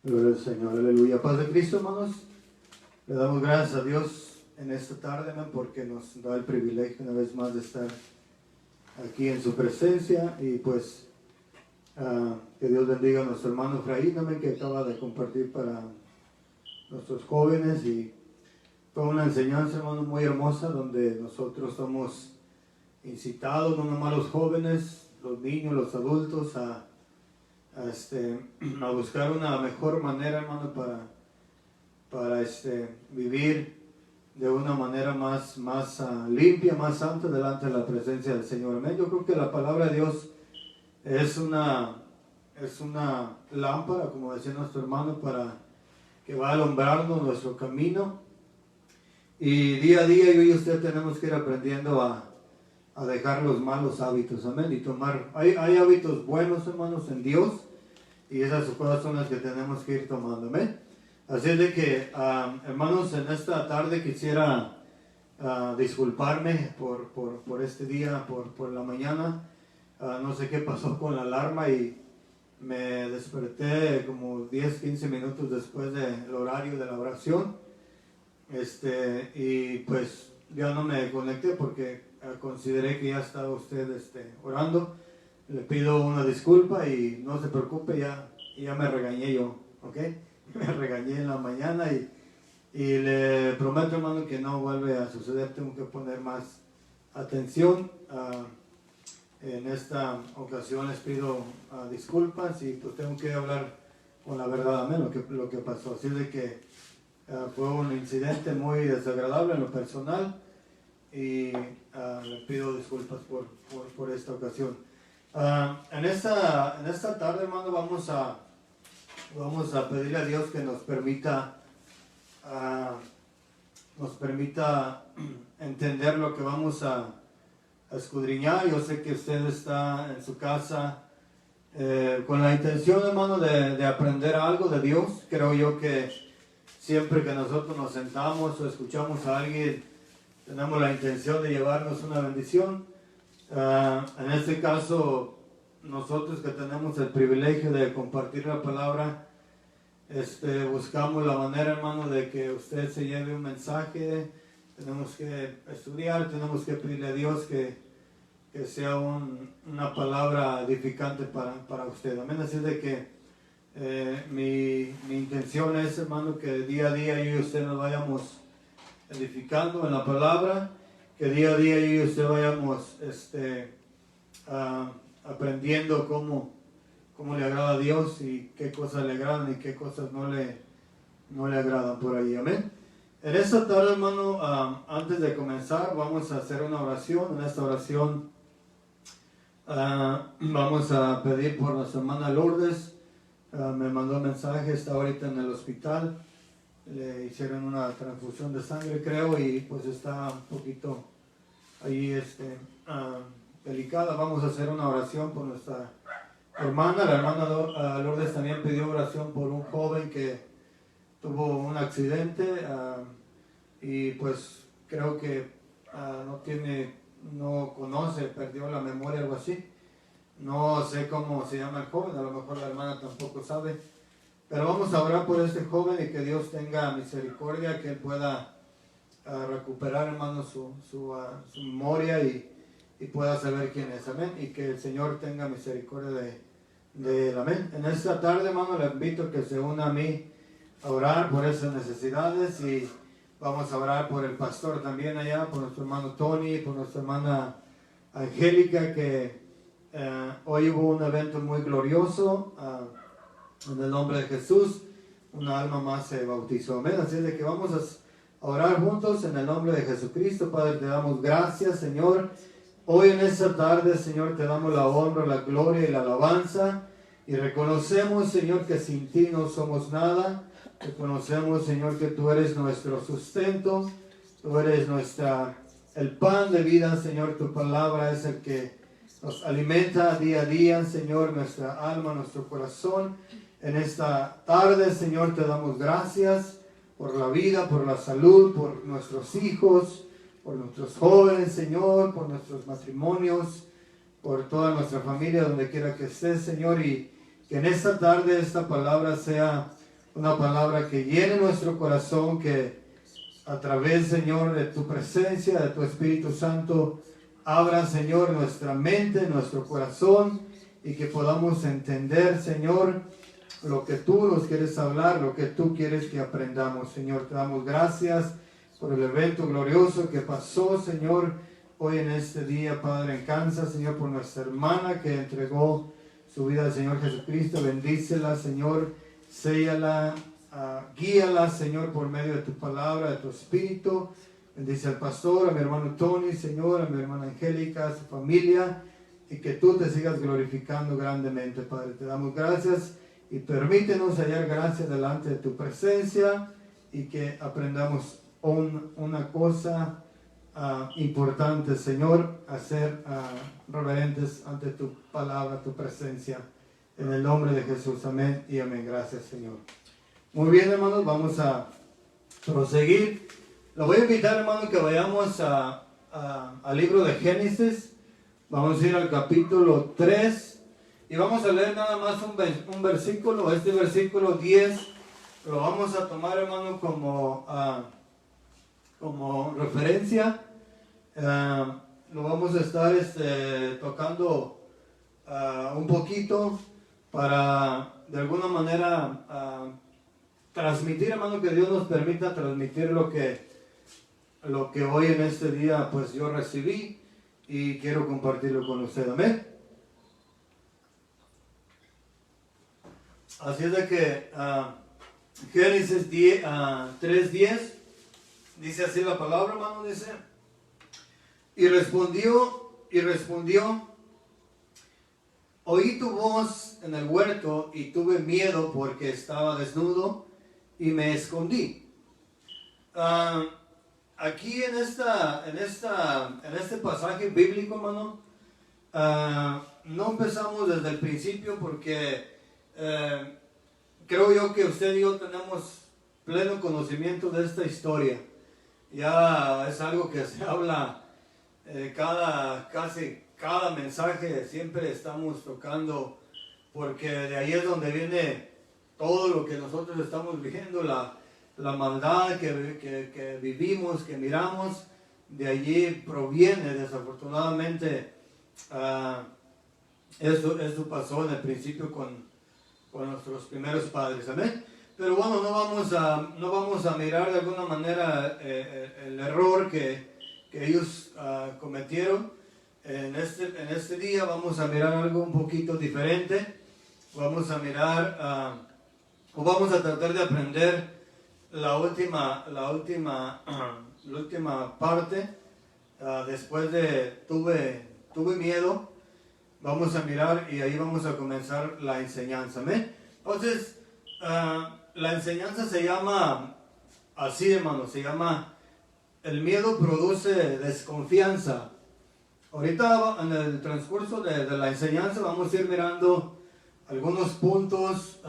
Gloria al Señor, aleluya. Paz de Cristo, hermanos. Le damos gracias a Dios en esta tarde, ¿no? Porque nos da el privilegio una vez más de estar aquí en su presencia. Y pues que Dios bendiga a nuestro hermano Efraín también, que acaba de compartir para nuestros jóvenes. Y fue una enseñanza, hermano, muy hermosa, donde nosotros somos incitados, no nomás los jóvenes, los niños, los adultos, a buscar una mejor manera, hermano, para vivir de una manera más limpia, más santa delante de la presencia del Señor. Amén. Yo creo que la palabra de Dios es una lámpara, como decía nuestro hermano, para que va alumbrando nuestro camino. Y día a día yo y usted tenemos que ir aprendiendo a dejar los malos hábitos, amén, y tomar, hay hábitos buenos, hermanos, en Dios, y esas cosas son las que tenemos que ir tomando, amén. Así es de que, hermanos, en esta tarde quisiera disculparme por este día, por la mañana. No sé qué pasó con la alarma y me desperté como 10-15 minutos después del horario de la oración, y pues ya no me conecté porque consideré que ya estaba usted orando. Le pido una disculpa y no se preocupe, ya me regañé yo, ¿ok? Me regañé en la mañana y le prometo, hermano, que no vuelve a suceder. Tengo que poner más atención. En esta ocasión les pido disculpas y pues tengo que hablar con la verdad, amén, lo que pasó. Así de que fue un incidente muy desagradable en lo personal y le pido disculpas por esta ocasión. En esta tarde, hermano, vamos a pedirle a Dios que nos permita entender lo que vamos a escudriñar. Yo sé que usted está en su casa con la intención, hermano, de aprender algo de Dios. Creo yo que siempre que nosotros nos sentamos o escuchamos a alguien, tenemos la intención de llevarnos una bendición. En este caso, nosotros que tenemos el privilegio de compartir la palabra, buscamos la manera, hermano, de que usted se lleve un mensaje. Tenemos que estudiar, tenemos que pedirle a Dios que sea una palabra edificante para usted. Amén. Así de que mi intención es, hermano, que día a día yo y usted nos vayamos edificando en la palabra, que día a día yo y usted vayamos aprendiendo cómo le agrada a Dios y qué cosas le agradan y qué cosas no le agradan por ahí. Amén. En esta tarde, hermano, antes de comenzar, vamos a hacer una oración. En esta oración vamos a pedir por nuestra hermana Lourdes. Me mandó un mensaje, está ahorita en el hospital. Le hicieron una transfusión de sangre, creo, y pues está un poquito ahí delicada. Vamos a hacer una oración por nuestra hermana. La hermana Lourdes también pidió oración por un joven que tuvo un accidente y pues creo que no conoce, perdió la memoria, algo así. No sé cómo se llama el joven, a lo mejor la hermana tampoco sabe. Pero vamos a orar por este joven y que Dios tenga misericordia, que él pueda recuperar, hermano, su memoria y pueda saber quién es. Amén. Y que el Señor tenga misericordia de él. Amén. En esta tarde, hermano, le invito a que se una a mí a orar por esas necesidades y vamos a orar por el pastor también allá, por nuestro hermano Tony, por nuestra hermana Angélica, que hoy hubo un evento muy glorioso. En el nombre de Jesús, una alma más se bautizó. Amén. Así de que vamos a orar juntos en el nombre de Jesucristo. Padre, te damos gracias, Señor. Hoy en esta tarde, Señor, te damos la honra, la gloria y la alabanza. Y reconocemos, Señor, que sin ti no somos nada. Reconocemos, Señor, que tú eres nuestro sustento. Tú eres el pan de vida, Señor. Tu palabra es el que nos alimenta día a día, Señor, nuestra alma, nuestro corazón. En esta tarde, Señor, te damos gracias por la vida, por la salud, por nuestros hijos, por nuestros jóvenes, Señor, por nuestros matrimonios, por toda nuestra familia, donde quiera que estés, Señor, y que en esta tarde esta palabra sea una palabra que llene nuestro corazón, que a través, Señor, de tu presencia, de tu Espíritu Santo, abra, Señor, nuestra mente, nuestro corazón, y que podamos entender, Señor, lo que tú nos quieres hablar, lo que tú quieres que aprendamos. Señor, te damos gracias por el evento glorioso que pasó, Señor, hoy en este día, Padre, en Kansas, Señor, por nuestra hermana que entregó su vida al Señor Jesucristo. Bendícela, Señor, séllala, guíala, Señor, por medio de tu palabra, de tu Espíritu. Bendice al pastor, a mi hermano Tony, Señor, a mi hermana Angélica, a su familia, y que tú te sigas glorificando grandemente, Padre. Te damos gracias y permítenos hallar gracia delante de tu presencia, y que aprendamos una cosa importante, Señor, a ser reverentes ante tu palabra, tu presencia, en el nombre de Jesús. Amén y amén. Gracias, Señor. Muy bien, hermanos, vamos a proseguir. Lo voy a invitar, hermano, que vayamos al libro de Génesis. Vamos a ir al capítulo 3 y vamos a leer nada más un versículo. Este versículo 10 lo vamos a tomar, hermano, como referencia. Lo vamos a estar tocando un poquito para de alguna manera transmitir, hermano, que Dios nos permita transmitir lo que hoy en este día pues yo recibí y quiero compartirlo con usted. Amén. Así es de que Génesis 3:10 dice así la palabra, hermano, dice: y respondió, oí tu voz en el huerto y tuve miedo porque estaba desnudo y me escondí. Aquí en este pasaje bíblico, hermano, no empezamos desde el principio porque creo yo que usted y yo tenemos pleno conocimiento de esta historia. Ya es algo que se habla casi cada mensaje, siempre estamos tocando, porque de ahí es donde viene todo lo que nosotros estamos viviendo, la maldad que vivimos, que miramos, de allí proviene. Desafortunadamente, eso pasó en el principio con nuestros primeros padres. Amén. Pero bueno, no vamos a mirar de alguna manera el error que ellos cometieron. En este día vamos a mirar algo un poquito diferente. Vamos a mirar, o vamos a tratar de aprender la última parte. Después de tuve miedo, vamos a mirar y ahí vamos a comenzar la enseñanza. ¿Amén? Entonces, la enseñanza se llama así, hermano, se llama: el miedo produce desconfianza. Ahorita en el transcurso de la enseñanza vamos a ir mirando algunos puntos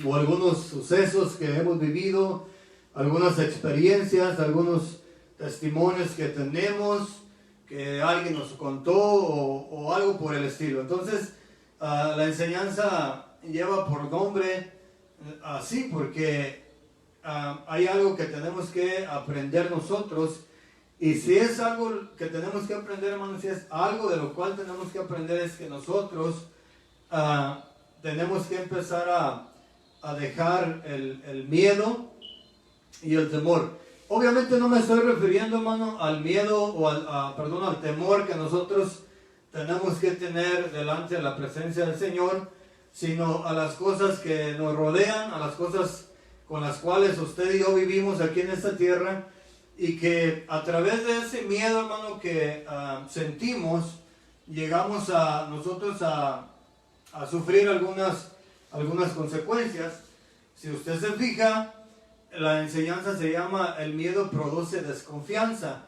o algunos sucesos que hemos vivido, algunas experiencias, algunos testimonios que tenemos, que alguien nos contó o algo por el estilo. Entonces, la enseñanza lleva por nombre así porque hay algo que tenemos que aprender nosotros. Y si es algo que tenemos que aprender, hermanos, si es algo de lo cual tenemos que aprender, es que nosotros tenemos que empezar a dejar el miedo y el temor. Obviamente no me estoy refiriendo, hermano, al miedo o al temor que nosotros tenemos que tener delante de la presencia del Señor, sino a las cosas que nos rodean, a las cosas con las cuales usted y yo vivimos aquí en esta tierra, y que a través de ese miedo, hermano, que sentimos, llegamos nosotros a sufrir algunas consecuencias. Si usted se fija, la enseñanza se llama: el miedo produce desconfianza.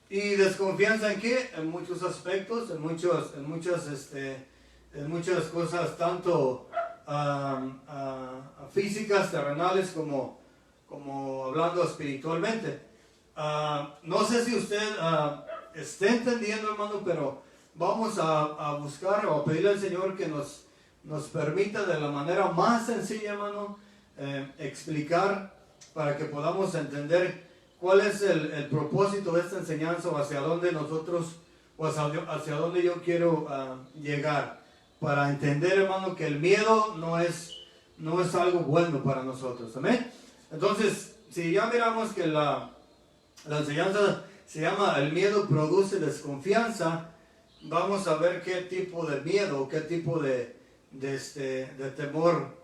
¿Y desconfianza en qué? En muchos aspectos, en muchas cosas, tanto físicas, terrenales, como hablando espiritualmente. No sé si usted esté entendiendo, hermano, pero vamos a buscar o a pedirle al Señor que nos permita de la manera más sencilla, hermano, explicar para que podamos entender cuál es el propósito de esta enseñanza o hacia dónde nosotros, o hacia dónde yo quiero llegar. Para entender, hermano, que el miedo no es algo bueno para nosotros. ¿Amén? Entonces, si ya miramos que la enseñanza se llama El miedo produce desconfianza, vamos a ver qué tipo de miedo, qué tipo de temor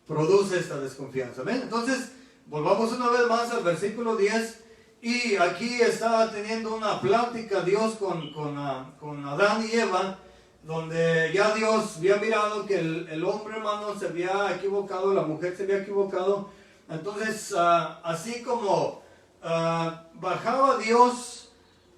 produce esta desconfianza. ¿Amén? Entonces, volvamos una vez más al versículo 10. Y aquí estaba teniendo una plática Dios con Adán y Eva, donde ya Dios había mirado que el hombre, hermano, se había equivocado, la mujer se había equivocado. Entonces, así como bajaba Dios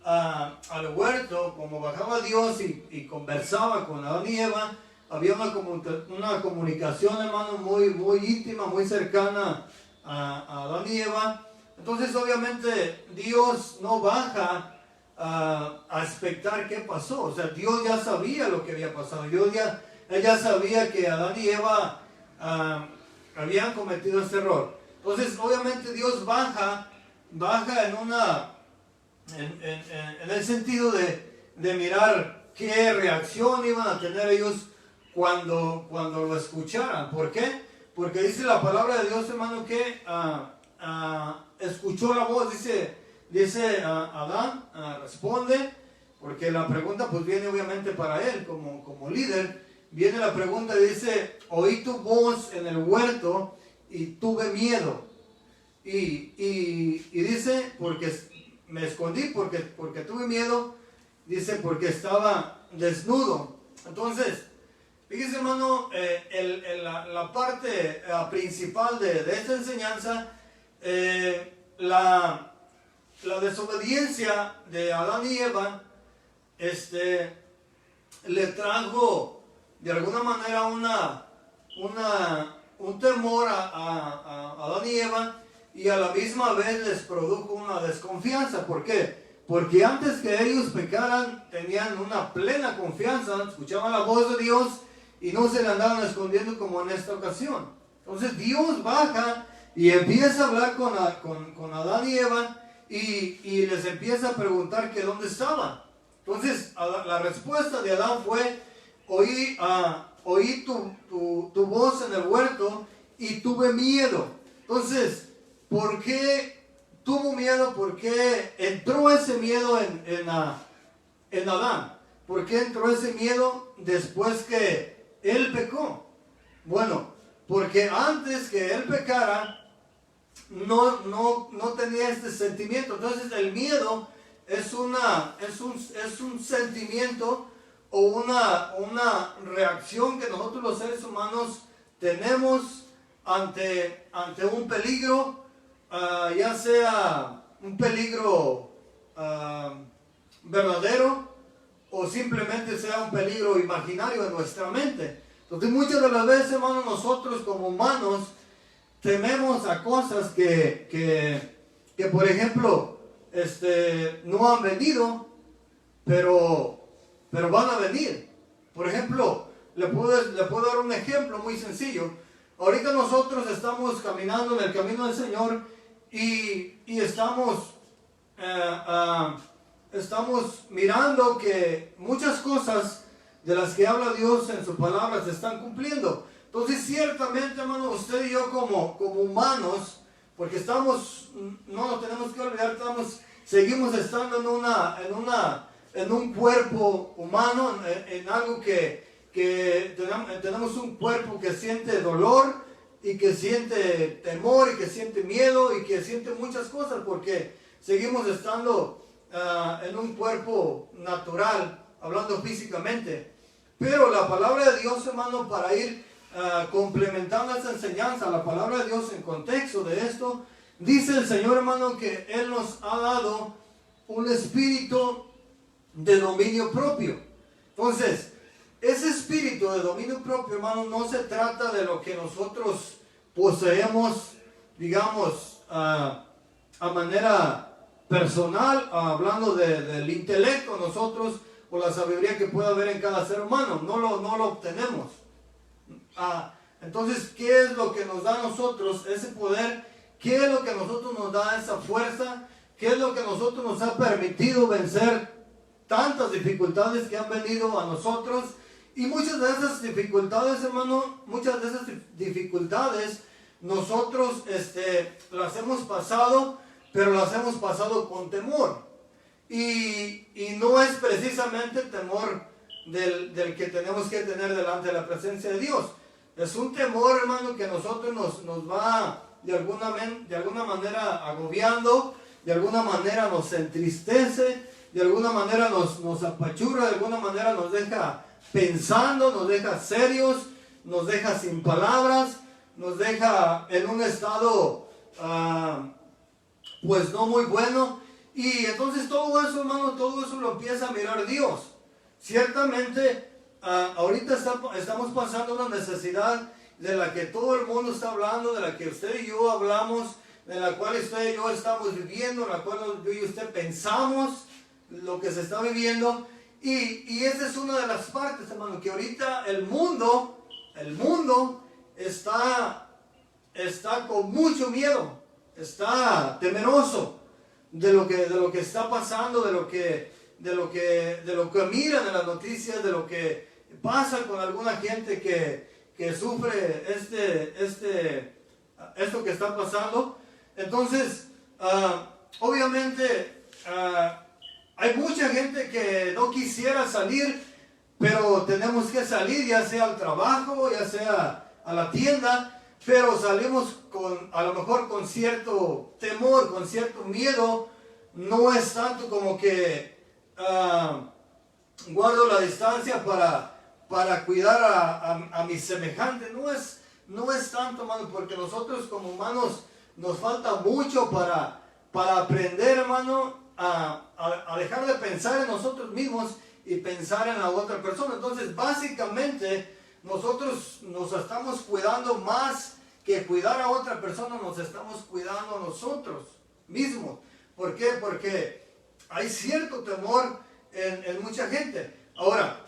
al huerto, como bajaba Dios y conversaba con Adán y Eva, había una comunicación, hermano, muy, muy íntima, muy cercana a Adán y Eva. Entonces, obviamente, Dios no baja a expectar qué pasó. O sea, Dios ya sabía lo que había pasado. Él ya sabía que Adán y Eva habían cometido este error. Entonces, obviamente, Dios baja en el sentido de mirar qué reacción iban a tener ellos cuando lo escucharan. ¿Por qué? Porque dice la palabra de Dios, hermano, que escuchó la voz, dice Adán, responde, porque la pregunta pues viene obviamente para él como líder. Viene la pregunta y dice: oí tu voz en el huerto y tuve miedo. Y dice, porque me escondí, porque tuve miedo. Dice, porque estaba desnudo. Entonces, fíjese, hermano, la parte principal de esta enseñanza, la desobediencia de Adán y Eva, le trajo de alguna manera un temor a Adán y Eva, y a la misma vez les produjo una desconfianza. ¿Por qué? Porque antes que ellos pecaran, tenían una plena confianza, escuchaban la voz de Dios y no se le andaban escondiendo como en esta ocasión. Entonces Dios baja y empieza a hablar con Adán y Eva y les empieza a preguntar que dónde estaban. Entonces la respuesta de Adán fue: oí tu voz en el huerto y tuve miedo. Entonces, ¿por qué tuvo miedo? ¿Por qué entró ese miedo en Adán? ¿Por qué entró ese miedo después que él pecó? Bueno, porque antes que él pecara, no tenía este sentimiento. Entonces el miedo es un sentimiento o una reacción que nosotros los seres humanos tenemos ante un peligro, ya sea un peligro verdadero o simplemente sea un peligro imaginario en nuestra mente. Entonces muchas de las veces, hermanos, nosotros como humanos tememos a cosas que por ejemplo, no han venido, pero van a venir. Por ejemplo, le puedo dar un ejemplo muy sencillo. Ahorita nosotros estamos caminando en el camino del Señor y estamos mirando que muchas cosas de las que habla Dios en su palabra se están cumpliendo. Entonces, ciertamente, hermano, usted y yo como humanos, porque no nos tenemos que olvidar, seguimos estando en un cuerpo humano, en algo que tenemos un cuerpo que siente dolor y que siente temor y que siente miedo y que siente muchas cosas, porque seguimos estando en un cuerpo natural, hablando físicamente. Pero la palabra de Dios, hermano, para ir complementando esta enseñanza, la palabra de Dios en contexto de esto, dice el Señor, hermano, que Él nos ha dado un espíritu de dominio propio. Entonces, ese espíritu de dominio propio, hermano, no se trata de lo que nosotros poseemos, digamos, a manera personal, hablando del intelecto nosotros, o la sabiduría que pueda haber en cada ser humano. No lo obtenemos. Entonces, ¿qué es lo que nos da a nosotros ese poder? ¿Qué es lo que a nosotros nos da esa fuerza? ¿Qué es lo que a nosotros nos ha permitido vencer tantas dificultades que han venido a nosotros? Y muchas de esas dificultades, hermano, muchas de esas dificultades nosotros las hemos pasado, pero las hemos pasado con temor. Y no es precisamente el temor del que tenemos que tener delante de la presencia de Dios. Es un temor, hermano, que a nosotros nos va de alguna manera agobiando, de alguna manera nos entristece, de alguna manera nos apachurra, de alguna manera nos deja pensando, nos deja serios, nos deja sin palabras, nos deja en un estado pues no muy bueno. Y entonces todo eso, hermano, todo eso lo empieza a mirar Dios. Ciertamente ahorita estamos pasando una necesidad de la que todo el mundo está hablando, de la que usted y yo hablamos, de la cual usted y yo estamos viviendo, en la cual yo y usted pensamos lo que se está viviendo. Y esa es una de las partes, hermano, que ahorita el mundo está con mucho miedo, está temeroso de lo que está pasando, de lo que miran en las noticias, de lo que pasa con alguna gente que sufre esto que está pasando. Entonces, obviamente, hay mucha gente que no quisiera salir, pero tenemos que salir, ya sea al trabajo, ya sea a la tienda, pero salimos a lo mejor con cierto temor, con cierto miedo. No es tanto como que guardo la distancia para cuidar a mis semejantes. No es tanto, hermano, porque nosotros como humanos nos falta mucho para aprender, hermano, a dejar de pensar en nosotros mismos y pensar en la otra persona. Entonces, básicamente, nosotros nos estamos cuidando más que cuidar a otra persona, nos estamos cuidando a nosotros mismos. ¿Por qué? Porque hay cierto temor en mucha gente. Ahora,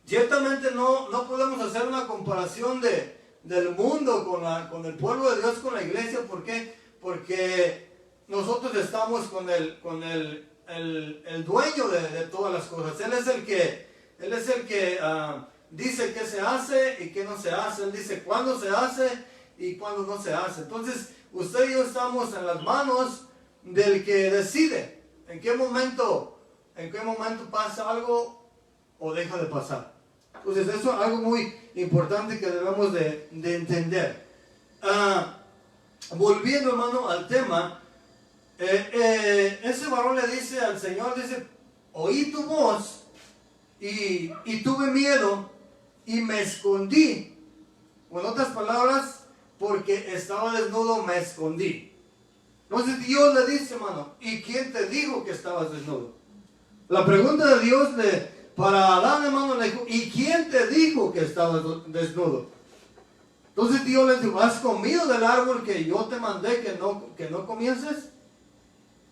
ciertamente no podemos hacer una comparación del mundo con el pueblo de Dios, con la iglesia. ¿Por qué? Porque nosotros estamos con el dueño de todas las cosas. Él es el que dice qué se hace y qué no se hace. Él dice cuándo se hace y cuándo no se hace. Entonces, usted y yo estamos en las manos del que decide en qué momento pasa algo o deja de pasar. Entonces, eso es algo muy importante que debemos de entender. Volviendo, hermano, al tema, ese varón le dice al Señor, dice, oí tu voz y tuve miedo y me escondí. O en otras palabras, porque estaba desnudo me escondí. Entonces Dios le dice, hermano, ¿y quién te dijo que estabas desnudo? La pregunta de Dios para Adán, hermano, le dijo, ¿y quién te dijo que estabas desnudo? Entonces Dios le dijo, ¿has comido del árbol que yo te mandé que no comieses?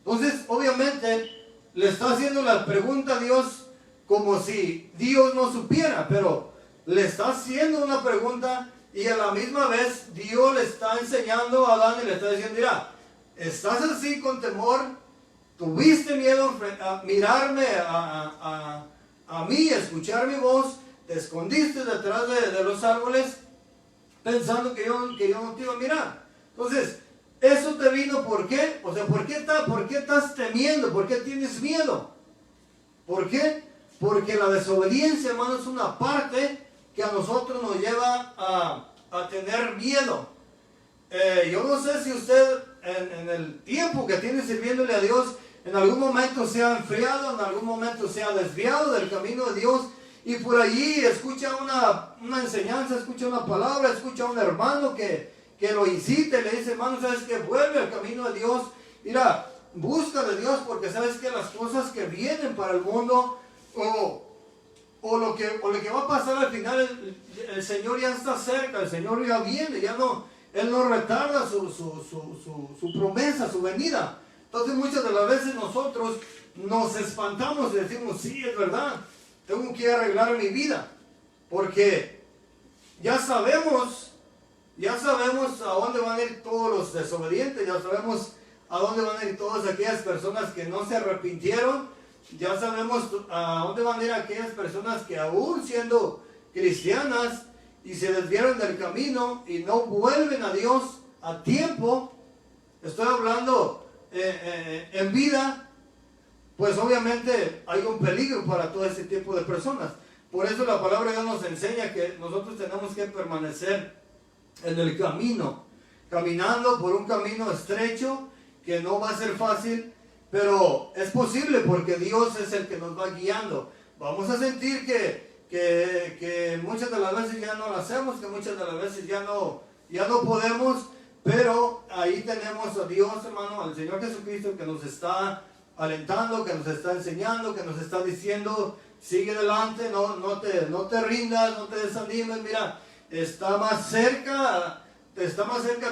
Entonces, obviamente, le está haciendo la pregunta a Dios como si Dios no supiera, pero le está haciendo una pregunta y a la misma vez Dios le está enseñando a Adán y le está diciendo, mira, estás así con temor, tuviste miedo a mirarme a mí, a escuchar mi voz, te escondiste detrás de los árboles pensando que yo no te iba a mirar. Entonces, eso te vino, ¿por qué? O sea, ¿por qué estás temiendo? ¿Por qué tienes miedo? ¿Por qué? Porque la desobediencia, hermano, es una parte que a nosotros nos lleva a tener miedo. Yo no sé si usted en el tiempo que tiene sirviéndole a Dios, en algún momento se ha enfriado, en algún momento se ha desviado del camino de Dios y por allí escucha una enseñanza, escucha una palabra, escucha a un hermano que lo incite, le dice, hermano, ¿sabes qué? Vuelve al camino de Dios, mira, busca de Dios porque sabes que las cosas que vienen para el mundo o lo que va a pasar al final, el Señor ya está cerca, el Señor ya viene, Él no retarda su promesa, su venida. Entonces muchas de las veces nosotros nos espantamos y decimos, sí, es verdad, tengo que arreglar mi vida, porque ya sabemos Ya sabemos a dónde van a ir todos los desobedientes, ya sabemos a dónde van a ir todas aquellas personas que no se arrepintieron, ya sabemos a dónde van a ir aquellas personas que aún siendo cristianas y se desviaron del camino y no vuelven a Dios a tiempo. Estoy hablando en vida, pues obviamente hay un peligro para todo ese tipo de personas. Por eso la palabra de Dios nos enseña que nosotros tenemos que permanecer en el camino, caminando por un camino estrecho que no va a ser fácil, pero es posible porque Dios es el que nos va guiando. Vamos a sentir que muchas de las veces ya no lo hacemos, que muchas de las veces ya no podemos, pero ahí tenemos a Dios, hermano, al Señor Jesucristo, que nos está alentando, que nos está enseñando, que nos está diciendo: sigue adelante, no te rindas, no te desanimes. Mira, está más cerca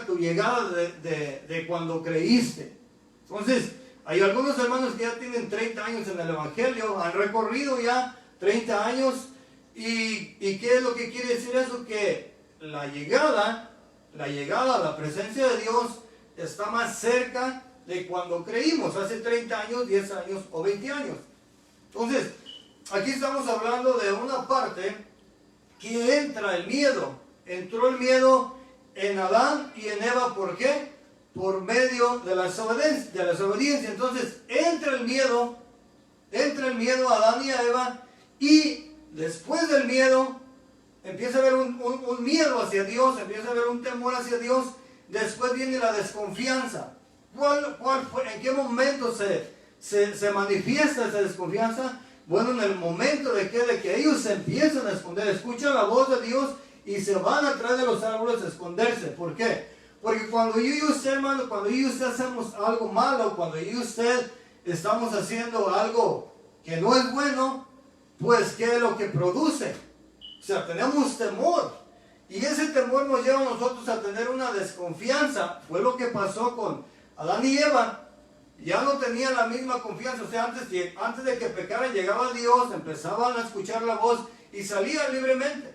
tu llegada de cuando creíste. Entonces, hay algunos hermanos que ya tienen 30 años en el Evangelio, han recorrido ya 30 años. ¿Y qué es lo que quiere decir eso? Que la llegada a la presencia de Dios está más cerca de cuando creímos, hace 30 años, 10 años o 20 años. Entonces, aquí estamos hablando de una parte que entra el miedo. Entró el miedo en Adán y en Eva. ¿Por qué? Por medio de la desobediencia. Entonces, entra el miedo a Adán y a Eva, y después del miedo empieza a haber un miedo hacia Dios, empieza a haber un temor hacia Dios. Después viene la desconfianza. ¿En qué momento se manifiesta esa desconfianza? Bueno, en el momento de que ellos se empiezan a esconder, escuchan la voz de Dios y se van atrás de los árboles a esconderse. ¿Por qué? Porque cuando yo y usted, hermano, cuando yo y usted hacemos algo malo, cuando yo y usted estamos haciendo algo que no es bueno, pues ¿qué es lo que produce? O sea, tenemos temor. Y ese temor nos lleva a nosotros a tener una desconfianza. Fue lo que pasó con Adán y Eva. Ya no tenían la misma confianza. O sea, antes de que pecaran, llegaba Dios, empezaban a escuchar la voz y salían libremente.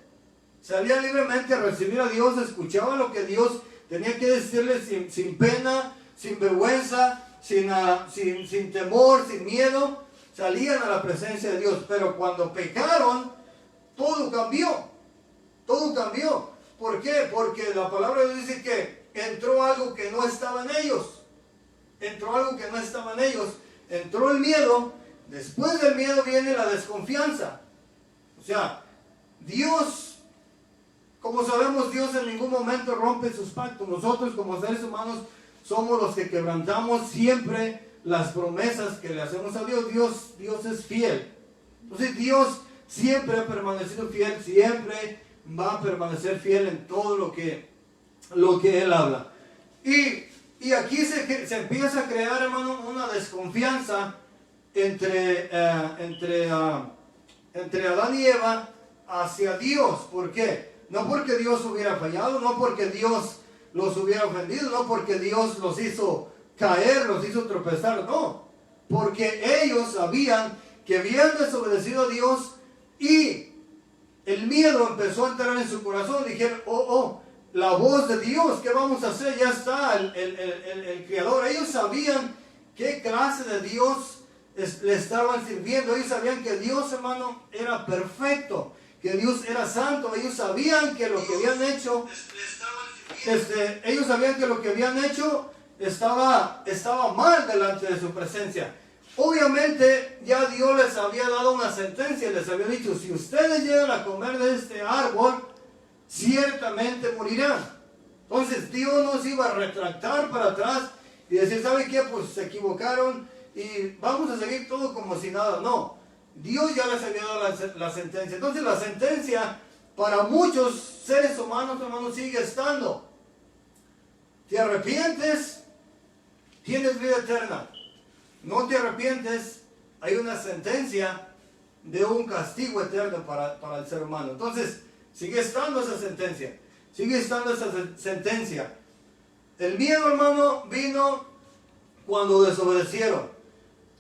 Salían libremente a recibir a Dios, escuchaban lo que Dios tenía que decirles sin pena, sin vergüenza, sin temor, sin miedo. Salían a la presencia de Dios. Pero cuando pecaron, todo cambió. Todo cambió. ¿Por qué? Porque la palabra de Dios dice que entró algo que no estaba en ellos. Entró algo que no estaba en ellos. Entró el miedo. Después del miedo viene la desconfianza. O sea, Dios, como sabemos, Dios en ningún momento rompe sus pactos. Nosotros como seres humanos somos los que quebrantamos siempre las promesas que le hacemos a Dios. Dios es fiel. Entonces Dios siempre ha permanecido fiel, siempre va a permanecer fiel en todo lo que Él habla. Y aquí se empieza a crear, hermano, una desconfianza entre Adán y Eva hacia Dios. ¿Por qué? No porque Dios hubiera fallado, no porque Dios los hubiera ofendido, no porque Dios los hizo caer, los hizo tropezar, no. Porque ellos sabían que habían desobedecido a Dios y el miedo empezó a entrar en su corazón. Dijeron: la voz de Dios, ¿qué vamos a hacer? Ya está el Creador. Ellos sabían qué clase de Dios le estaban sirviendo. Ellos sabían que Dios, hermano, era perfecto, que Dios era santo. Ellos sabían que lo que habían hecho, estaba mal delante de su presencia. Obviamente ya Dios les había dado una sentencia, les había dicho: si ustedes llegan a comer de este árbol, ciertamente morirán. Entonces Dios nos iba a retractar para atrás y decir: ¿sabe qué? Pues se equivocaron y vamos a seguir todo como si nada. No, Dios ya les había dado la sentencia. Entonces la sentencia para muchos seres humanos, hermanos, sigue estando: te arrepientes, tienes vida eterna. No te arrepientes, hay una sentencia de un castigo eterno para el ser humano. Entonces sigue estando esa sentencia. El miedo, hermano, vino cuando desobedecieron.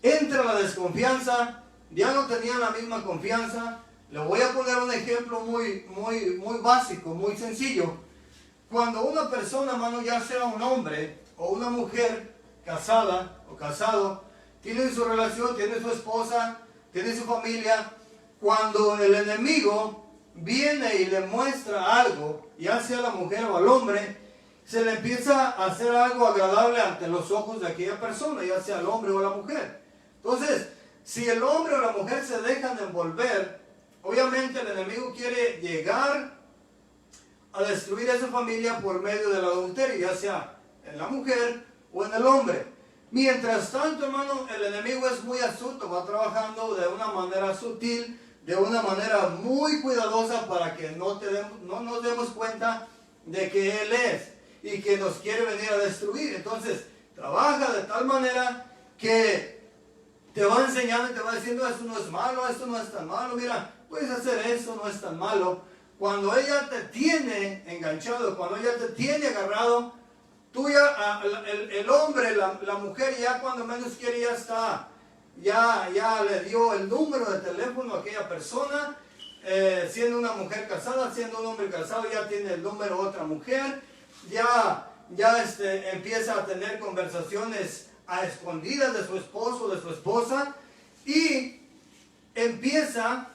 Entra la desconfianza, ya no tenían la misma confianza. Le voy a poner un ejemplo muy básico, muy sencillo. cuando una persona, hermano, ya sea un hombre o una mujer casada o casado, tienen su relación, tienen su esposa, tienen su familia, cuando el enemigo viene y le muestra algo, ya sea la mujer o al hombre, se le empieza a hacer algo agradable ante los ojos de aquella persona, ya sea el hombre o la mujer. Entonces, si el hombre o la mujer se dejan envolver, obviamente el enemigo quiere llegar a destruir a esa familia por medio del adulterio, ya sea en la mujer o en el hombre. Mientras tanto, hermano, el enemigo es muy astuto, va trabajando de una manera sutil, de una manera muy cuidadosa para que no nos demos cuenta de que Él es y que nos quiere venir a destruir. Entonces, trabaja de tal manera que te va enseñando y te va diciendo, esto no es malo, esto no es tan malo, mira, puedes hacer esto, no es tan malo. Cuando ella te tiene enganchado, cuando ella te tiene agarrado, tú ya, el hombre, la mujer ya cuando menos quiere ya está, ya le dio el número de teléfono a aquella persona, siendo una mujer casada, siendo un hombre casado, ya tiene el número de otra mujer, ya empieza a tener conversaciones a escondidas de su esposo, de su esposa, y empieza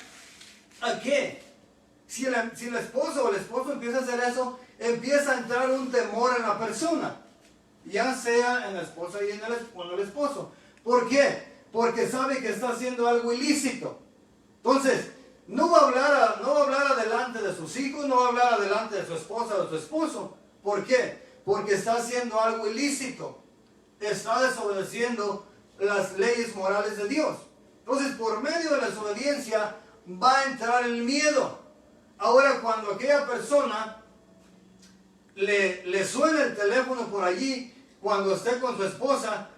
a ¿qué? Si la esposa o el esposo empieza a hacer eso, empieza a entrar un temor en la persona, ya sea en la esposa y en el esposo. ¿Por qué? Porque sabe que está haciendo algo ilícito. Entonces, no va a hablar adelante de sus hijos, no va a hablar adelante de su esposa o de su esposo. ¿Por qué? Porque está haciendo algo ilícito. Está desobedeciendo las leyes morales de Dios. Entonces, por medio de la desobediencia va a entrar el miedo. Ahora, cuando aquella persona le suena el teléfono por allí, cuando esté con su esposa,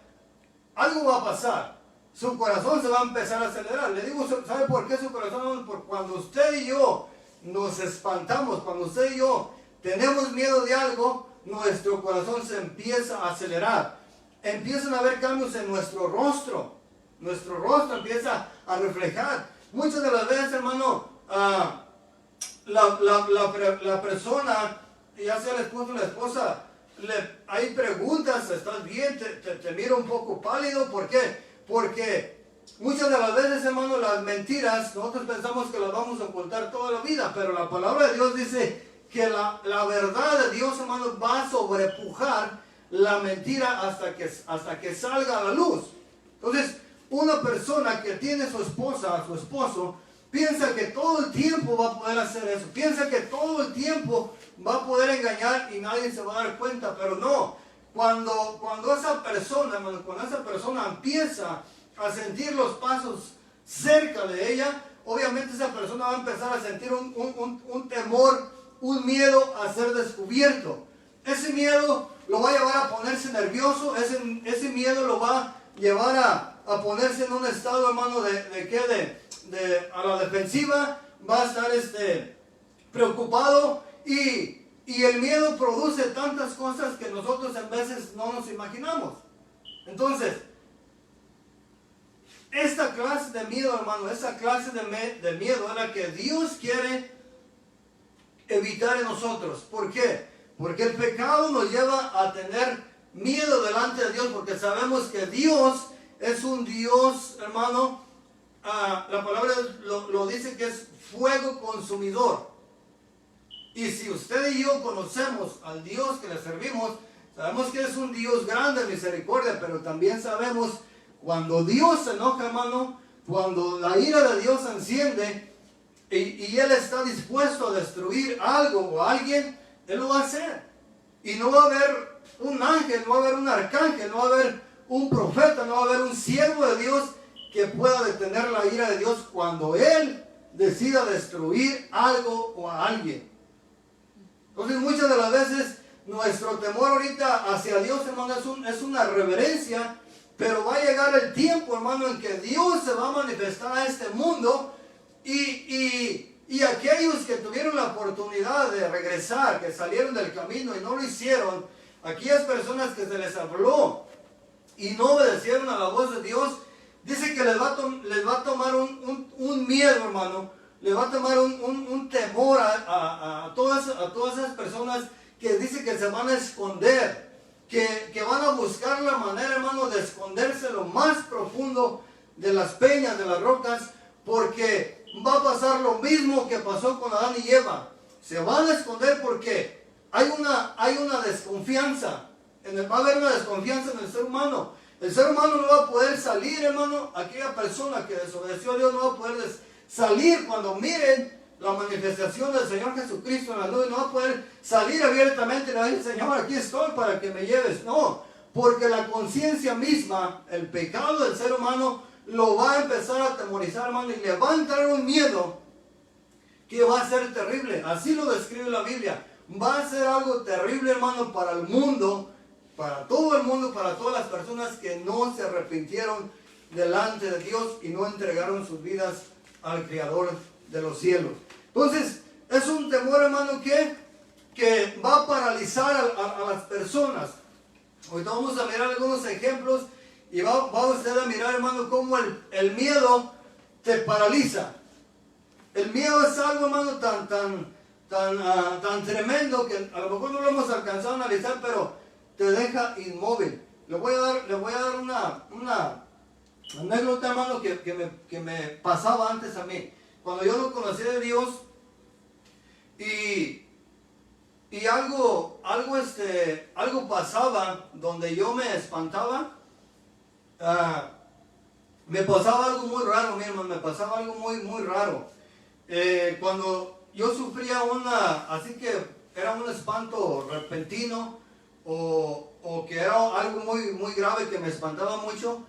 algo va a pasar. Su corazón se va a empezar a acelerar. Le digo, ¿sabe por qué su corazón? Porque cuando usted y yo nos espantamos, cuando usted y yo tenemos miedo de algo, nuestro corazón se empieza a acelerar. Empiezan a haber cambios en nuestro rostro. Nuestro rostro empieza a reflejar. Muchas de las veces, hermano, la persona, ya sea el esposo o la esposa, hay preguntas, ¿estás bien? Te miro un poco pálido. ¿Por qué? Porque muchas de las veces, hermano, las mentiras, nosotros pensamos que las vamos a ocultar toda la vida, pero la palabra de Dios dice que la verdad de Dios, hermano, va a sobrepujar la mentira hasta que salga a la luz. Entonces, una persona que tiene su esposa, a su esposo, piensa que todo el tiempo va a poder hacer eso. Piensa que todo el tiempo va a poder engañar y nadie se va a dar cuenta. Pero no. Cuando esa persona, hermano, cuando esa persona empieza a sentir los pasos cerca de ella, obviamente esa persona va a empezar a sentir un temor, un miedo a ser descubierto. Ese miedo lo va a llevar a ponerse nervioso. Ese miedo lo va a llevar a ponerse en un estado, hermano, a la defensiva. Va a estar preocupado y el miedo produce tantas cosas que nosotros en veces no nos imaginamos. Entonces, esta clase de miedo, hermano, esa clase de miedo es la que Dios quiere evitar en nosotros. ¿Por qué? Porque el pecado nos lleva a tener miedo delante de Dios, porque sabemos que Dios es un Dios, hermano, la palabra lo dice que es fuego consumidor. Y si usted y yo conocemos al Dios que le servimos, sabemos que es un Dios grande de misericordia, pero también sabemos cuando Dios se enoja, hermano, cuando la ira de Dios se enciende y Él está dispuesto a destruir algo o a alguien, Él lo va a hacer. Y no va a haber un ángel, no va a haber un arcángel, no va a haber un profeta, no va a haber un siervo de Dios que pueda detener la ira de Dios cuando Él decida destruir algo o a alguien. Entonces muchas de las veces nuestro temor ahorita hacia Dios, hermano, es una reverencia, pero va a llegar el tiempo, hermano, en que Dios se va a manifestar a este mundo y aquellos que tuvieron la oportunidad de regresar, que salieron del camino y no lo hicieron, aquellas personas que se les habló y no obedecieron a la voz de Dios, dice que les va a tomar un miedo, hermano. Le va a tomar un temor a todas esas personas que dice que se van a esconder, que van a buscar la manera, hermano, de esconderse lo más profundo de las peñas, de las rocas, porque va a pasar lo mismo que pasó con Adán y Eva. Se van a esconder porque hay una desconfianza, va a haber una desconfianza en el ser humano. El ser humano no va a poder salir, hermano, aquella persona que desobedeció a Dios no va a poder salir cuando miren la manifestación del Señor Jesucristo en la nube, no va a poder salir abiertamente y le va a decir, Señor, aquí estoy para que me lleves. No, porque la conciencia misma, el pecado del ser humano, lo va a empezar a atemorizar, hermano, y le va a entrar un miedo que va a ser terrible. Así lo describe la Biblia. Va a ser algo terrible, hermano, para el mundo, para todo el mundo, para todas las personas que no se arrepintieron delante de Dios y no entregaron sus vidas al Creador de los cielos. Entonces, es un temor, hermano, que va a paralizar a las personas. Ahorita vamos a mirar algunos ejemplos y va usted a mirar, hermano, cómo el miedo te paraliza. El miedo es algo, hermano, tan tremendo que a lo mejor no lo hemos alcanzado a analizar, pero te deja inmóvil. Le voy a dar una anécdota, hermano, que me pasaba antes a mí. Cuando yo no conocía de Dios y algo pasaba donde yo me espantaba, me pasaba algo muy raro, mi hermano, me pasaba algo muy raro. Cuando yo sufría así que era un espanto repentino o que era algo muy grave que me espantaba mucho,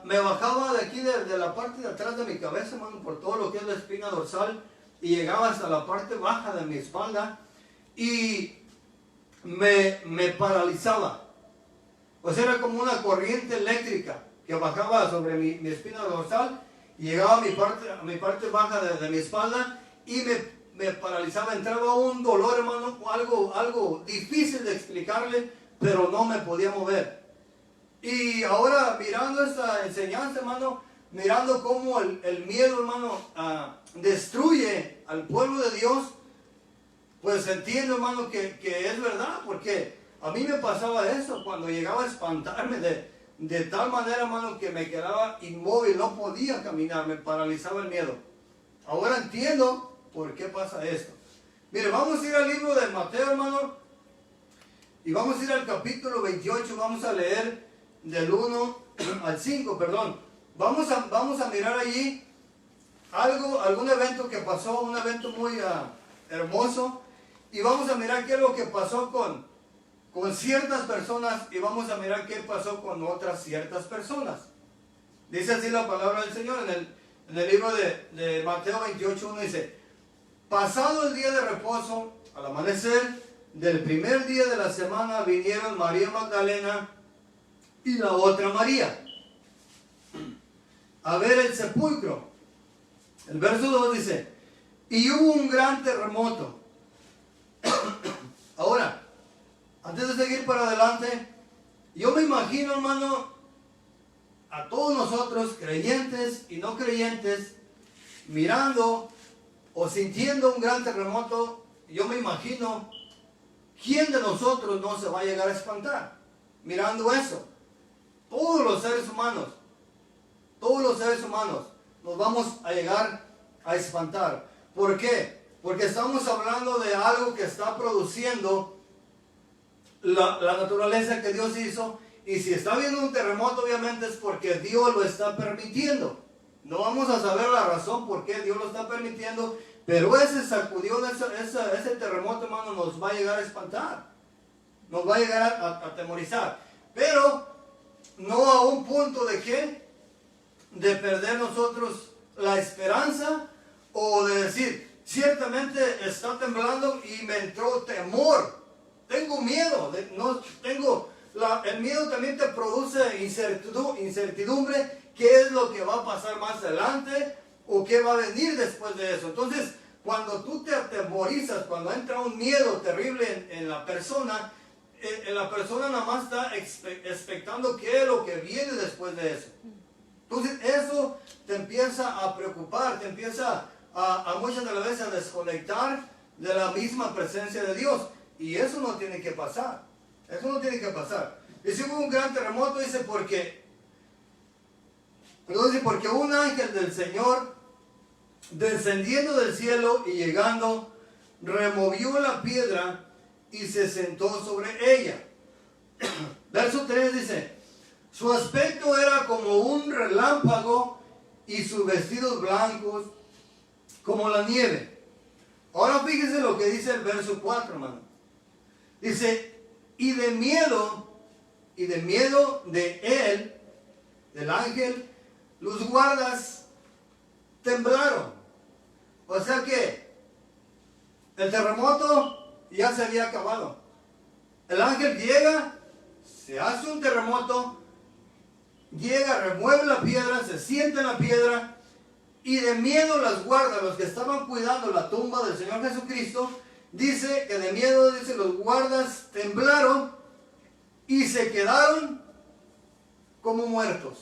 me bajaba de aquí de la parte de atrás de mi cabeza, hermano, por todo lo que es la espina dorsal, y llegaba hasta la parte baja de mi espalda y me paralizaba. O sea, era como una corriente eléctrica que bajaba sobre mi espina dorsal y llegaba a mi parte baja de mi espalda y me paralizaba. Entraba un dolor, hermano, algo difícil de explicarle, pero no me podía mover. Y ahora mirando esta enseñanza, hermano, mirando cómo el miedo, hermano, destruye al pueblo de Dios, pues entiendo, hermano, que es verdad, porque a mí me pasaba eso cuando llegaba a espantarme de tal manera, hermano, que me quedaba inmóvil, no podía caminar, me paralizaba el miedo. Ahora entiendo por qué pasa esto. Mire, vamos a ir al libro de Mateo, hermano, y vamos a ir al capítulo 28, vamos a leer del 1 al 5, perdón. Vamos a mirar allí algún evento que pasó, un evento muy hermoso, y vamos a mirar qué es lo que pasó con ciertas personas y vamos a mirar qué pasó con otras ciertas personas. Dice así la palabra del Señor en el libro de Mateo 28:1, dice: pasado el día de reposo, al amanecer del primer día de la semana, vinieron María Magdalena y la otra María a ver el sepulcro. El verso 2 dice: y hubo un gran terremoto. Ahora, antes de seguir para adelante, yo me imagino, hermano, a todos nosotros, creyentes y no creyentes, mirando o sintiendo un gran terremoto. Yo me imagino, ¿quién de nosotros no se va a llegar a espantar mirando eso? Todos los seres humanos nos vamos a llegar a espantar. ¿Por qué? Porque estamos hablando de algo que está produciendo la naturaleza que Dios hizo, y si está habiendo un terremoto, obviamente es porque Dios lo está permitiendo. No vamos a saber la razón por qué Dios lo está permitiendo, pero ese sacudión, ese terremoto, hermano, nos va a llegar a espantar, nos va a llegar a atemorizar, pero no a un punto de ¿qué? De perder nosotros la esperanza, o de decir, ciertamente está temblando y me entró temor, tengo miedo, el miedo también te produce incertidumbre, qué es lo que va a pasar más adelante o qué va a venir después de eso. Entonces, cuando tú te atemorizas, cuando entra un miedo terrible en la persona nada más está expectando qué es lo que viene después de eso. Entonces, eso te empieza a preocupar, te empieza a muchas de las veces a desconectar de la misma presencia de Dios. Y eso no tiene que pasar. Eso no tiene que pasar. Y si hubo un gran terremoto, dice, porque un ángel del Señor, descendiendo del cielo y llegando, removió la piedra y se sentó sobre ella. Verso 3 dice, su aspecto era como un relámpago y sus vestidos blancos como la nieve. Ahora fíjese lo que dice el verso 4, hermano. Dice, y de miedo de él, del ángel, los guardas temblaron. O sea que el terremoto ya se había acabado. El ángel llega, se hace un terremoto, llega, remueve la piedra, se sienta en la piedra, y de miedo las guardas, los que estaban cuidando la tumba del Señor Jesucristo, dice que de miedo, dice, los guardas temblaron y se quedaron como muertos.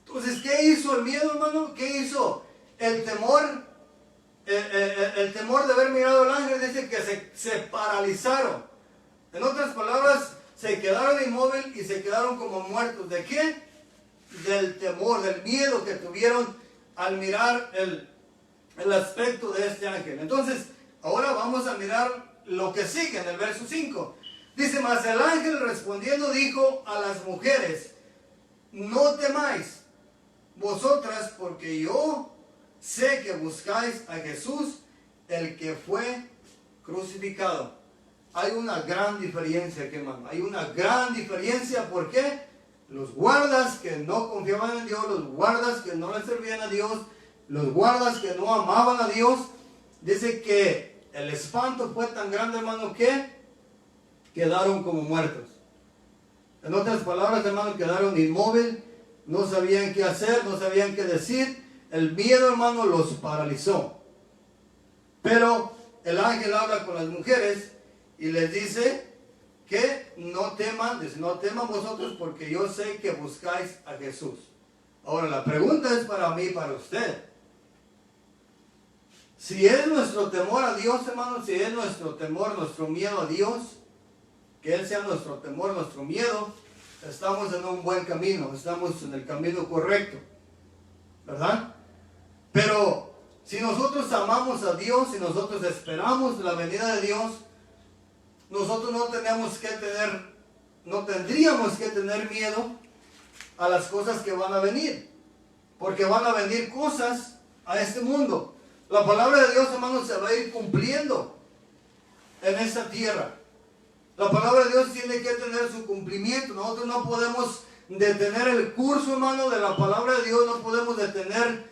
Entonces, ¿qué hizo el miedo, hermano? ¿Qué hizo el temor? El temor de haber mirado al ángel, dice que se paralizaron. En otras palabras, se quedaron inmóviles y se quedaron como muertos. ¿De qué? Del temor, del miedo que tuvieron al mirar el aspecto de este ángel. Entonces, ahora vamos a mirar lo que sigue en el verso 5. Dice, mas el ángel respondiendo dijo a las mujeres, no temáis vosotras, porque yo sé que buscáis a Jesús, el que fue crucificado. Hay una gran diferencia aquí, hermano. Hay una gran diferencia. ¿Por qué? Los guardas que no confiaban en Dios, los guardas que no le servían a Dios, los guardas que no amaban a Dios, dice que el espanto fue tan grande, hermano, que quedaron como muertos. En otras palabras, hermano, quedaron inmóviles, no sabían qué hacer, no sabían qué decir. El miedo, hermano, los paralizó. Pero el ángel habla con las mujeres y les dice que no teman, dice, no teman vosotros, porque yo sé que buscáis a Jesús. Ahora la pregunta es para mí y para usted. Si es nuestro temor a Dios, hermano, si es nuestro temor, nuestro miedo a Dios, que Él sea nuestro temor, nuestro miedo, estamos en un buen camino, estamos en el camino correcto, ¿verdad? Pero si nosotros amamos a Dios, si nosotros esperamos la venida de Dios, nosotros no tendríamos que tener miedo a las cosas que van a venir, porque van a venir cosas a este mundo. La palabra de Dios, hermanos, se va a ir cumpliendo en esta tierra. La palabra de Dios tiene que tener su cumplimiento. Nosotros no podemos detener el curso, hermano, de la palabra de Dios. No podemos detener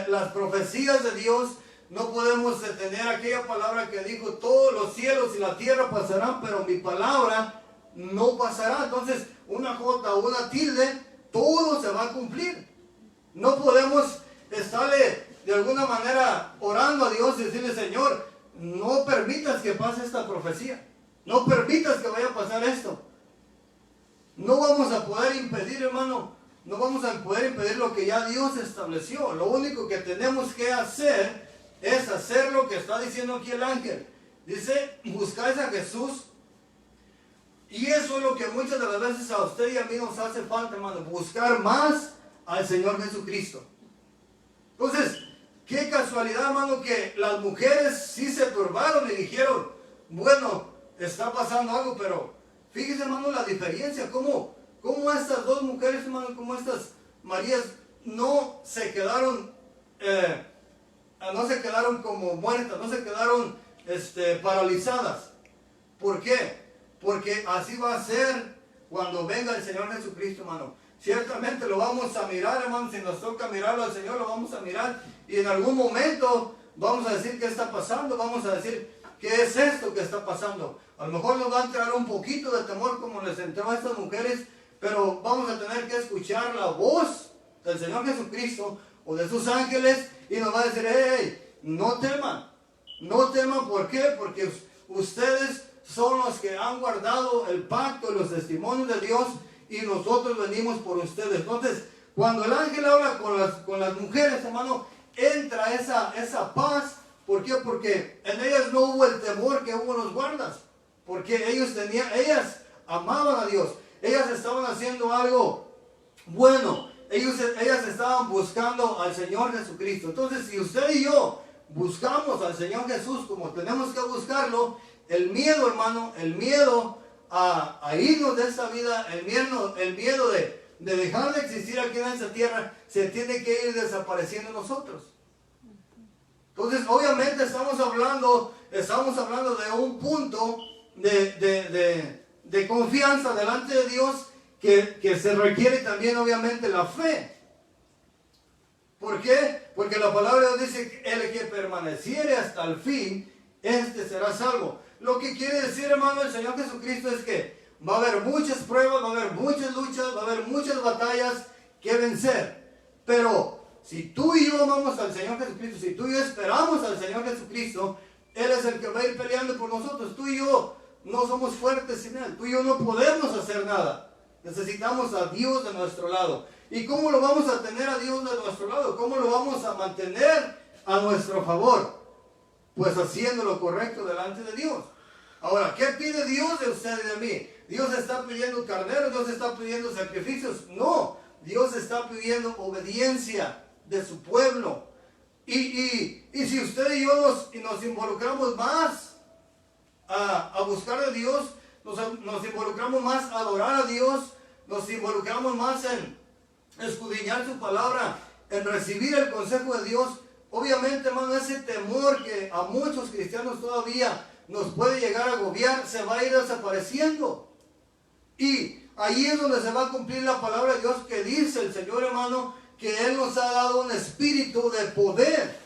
las profecías de Dios. No podemos detener aquella palabra que dijo, todos los cielos y la tierra pasarán, pero mi palabra no pasará. Entonces, una jota o una tilde, todo se va a cumplir. No podemos estarle de alguna manera orando a Dios y decirle, Señor, no permitas que pase esta profecía. No permitas que vaya a pasar esto. No vamos a poder impedir, hermano, no vamos a poder impedir lo que ya Dios estableció. Lo único que tenemos que hacer es hacer lo que está diciendo aquí el ángel. Dice, buscáis a Jesús. Y eso es lo que muchas de las veces a usted y a mí nos hace falta, hermano. Buscar más al Señor Jesucristo. Entonces, qué casualidad, hermano, que las mujeres sí se turbaron y dijeron, bueno, está pasando algo, pero fíjese, hermano, la diferencia. ¿Cómo estas dos mujeres, hermano, como estas Marías, no se quedaron como muertas, no se quedaron paralizadas? ¿Por qué? Porque así va a ser cuando venga el Señor Jesucristo, hermano. Ciertamente lo vamos a mirar, hermano. Si nos toca mirarlo al Señor, lo vamos a mirar. Y en algún momento vamos a decir qué está pasando. Vamos a decir, ¿qué es esto que está pasando? A lo mejor nos va a entrar un poquito de temor como les entró a estas mujeres. Pero vamos a tener que escuchar la voz del Señor Jesucristo o de sus ángeles. Y nos va a decir, hey, no teman. No teman, ¿por qué? Porque ustedes son los que han guardado el pacto y los testimonios de Dios, y nosotros venimos por ustedes. Entonces, cuando el ángel habla con las mujeres, hermano, entra esa paz ¿Por qué? Porque en ellas no hubo el temor que hubo en los guardas. Porque ellas amaban a Dios. Ellas estaban haciendo algo bueno. Ellas estaban buscando al Señor Jesucristo. Entonces, si usted y yo buscamos al Señor Jesús como tenemos que buscarlo, el miedo, hermano, el miedo a irnos de esta vida, el miedo de dejar de existir aquí en esta tierra, se tiene que ir desapareciendo en nosotros. Entonces, obviamente estamos hablando de un punto de confianza delante de Dios que se requiere también, obviamente, la fe. ¿Por qué? Porque la palabra de Dios dice que el que permaneciere hasta el fin, este será salvo. Lo que quiere decir, hermano, el Señor Jesucristo es que va a haber muchas pruebas, va a haber muchas luchas, va a haber muchas batallas que vencer. Pero si tú y yo amamos al Señor Jesucristo, si tú y yo esperamos al Señor Jesucristo, Él es el que va a ir peleando por nosotros. Tú y yo no somos fuertes sin Él. Tú y yo no podemos hacer nada. Necesitamos a Dios de nuestro lado. ¿Y cómo lo vamos a tener a Dios de nuestro lado? ¿Cómo lo vamos a mantener a nuestro favor? Pues haciendo lo correcto delante de Dios. Ahora, ¿qué pide Dios de usted y de mí? ¿Dios está pidiendo carneros? ¿Dios está pidiendo sacrificios? No, Dios está pidiendo obediencia de su pueblo. Y si usted y yo nos involucramos más a buscar a Dios, nos involucramos más a adorar a Dios, nos involucramos más en escudriñar su palabra, en recibir el consejo de Dios, obviamente, hermano, ese temor que a muchos cristianos todavía nos puede llegar a agobiar, se va a ir desapareciendo. Y ahí es donde se va a cumplir la palabra de Dios que dice el Señor, hermano, que Él nos ha dado un espíritu de poder.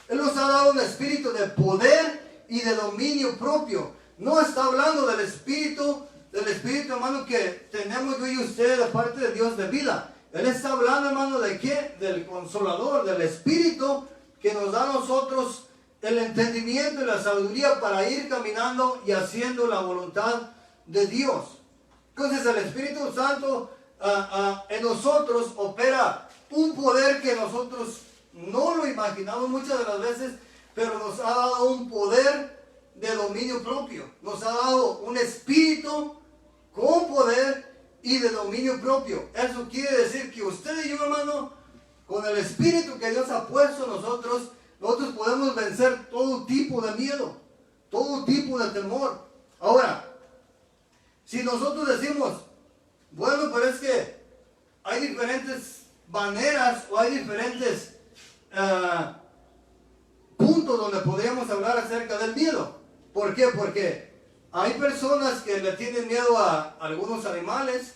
Él nos ha dado un espíritu de poder y de dominio propio. No está hablando del espíritu, hermano, que tenemos yo y usted de parte de Dios de vida. Él está hablando, hermano, ¿de qué? Del Consolador, del Espíritu que nos da a nosotros el entendimiento y la sabiduría para ir caminando y haciendo la voluntad de Dios. Entonces el Espíritu Santo en nosotros opera un poder que nosotros no lo imaginamos muchas de las veces, pero nos ha dado un poder de dominio propio. Nos ha dado un espíritu con poder y de dominio propio. Eso quiere decir que usted y yo, hermano, con el espíritu que Dios ha puesto en nosotros podemos vencer todo tipo de miedo, todo tipo de temor. Ahora, si nosotros decimos, bueno, pero es que hay diferentes maneras o hay diferentes puntos donde podríamos hablar acerca del miedo. ¿Por qué? Porque hay personas que le tienen miedo a algunos animales,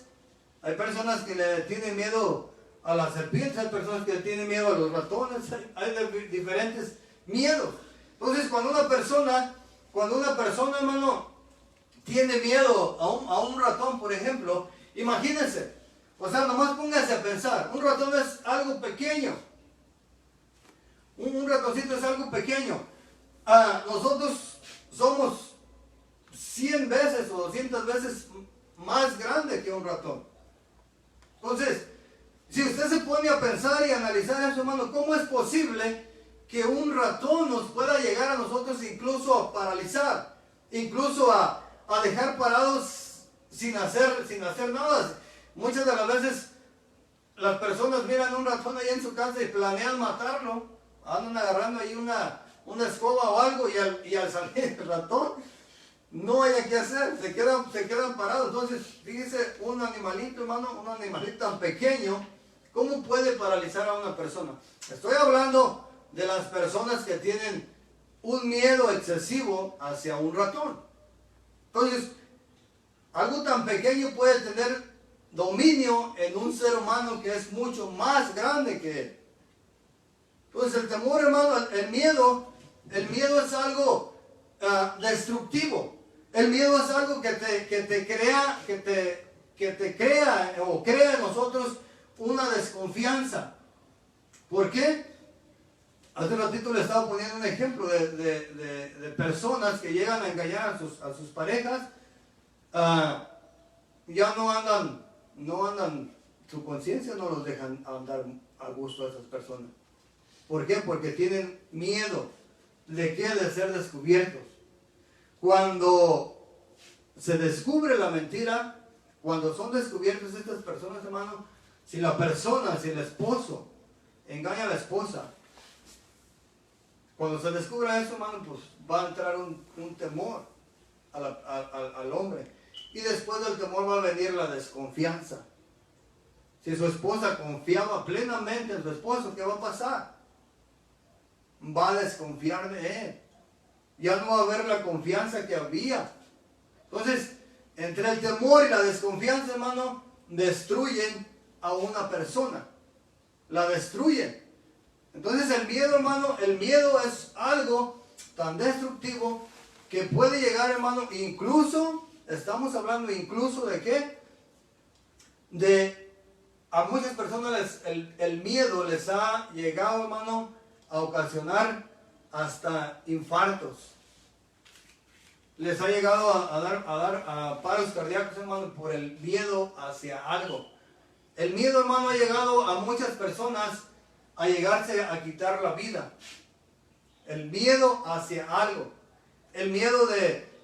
hay personas que le tienen miedo a las serpientes, hay personas que le tienen miedo a los ratones, hay diferentes miedos. Entonces, cuando una persona, hermano, tiene miedo a un ratón, por ejemplo, imagínense, o sea, nomás póngase a pensar, un ratón es algo pequeño, un ratoncito es algo pequeño. Nosotros somos 100 veces o 200 veces más grande que un ratón. Entonces, si usted se pone a pensar y analizar eso, hermano, ¿cómo es posible que un ratón nos pueda llegar a nosotros incluso a paralizar, incluso a dejar parados sin hacer nada? Muchas de las veces las personas miran un ratón ahí en su casa y planean matarlo, andan agarrando ahí una escoba o algo y al salir el ratón no hay qué hacer, se quedan parados. Entonces, fíjese, un animalito, hermano, un animalito tan pequeño, ¿cómo puede paralizar a una persona? Estoy hablando de las personas que tienen un miedo excesivo hacia un ratón. Entonces, algo tan pequeño puede tener dominio en un ser humano que es mucho más grande que él. Entonces, el temor, hermano, el miedo es algo destructivo. El miedo es algo que te crea o crea en nosotros una desconfianza. ¿Por qué? Hace ratito le estaba poniendo un ejemplo de personas que llegan a engañar a sus parejas. Ya no andan, su conciencia no los dejan andar a gusto a esas personas. ¿Por qué? Porque tienen miedo ¿De qué? De ser descubiertos. Cuando se descubre la mentira, cuando son descubiertas estas personas, hermano, si el esposo engaña a la esposa, cuando se descubra eso, hermano, pues va a entrar un temor al hombre. Y después del temor va a venir la desconfianza. Si su esposa confiaba plenamente en su esposo, ¿qué va a pasar? Va a desconfiar de él. Ya no va a haber la confianza que había. Entonces, entre el temor y la desconfianza, hermano, destruyen a una persona. La destruyen. Entonces el miedo, hermano, el miedo es algo tan destructivo que puede llegar, hermano, incluso, estamos hablando incluso de qué? De a muchas personas el miedo les ha llegado, hermano, a ocasionar hasta infartos. Les ha llegado a dar paros cardíacos, hermano, por el miedo hacia algo. El miedo, hermano, ha llegado a muchas personas a llegarse a quitar la vida. El miedo hacia algo. El miedo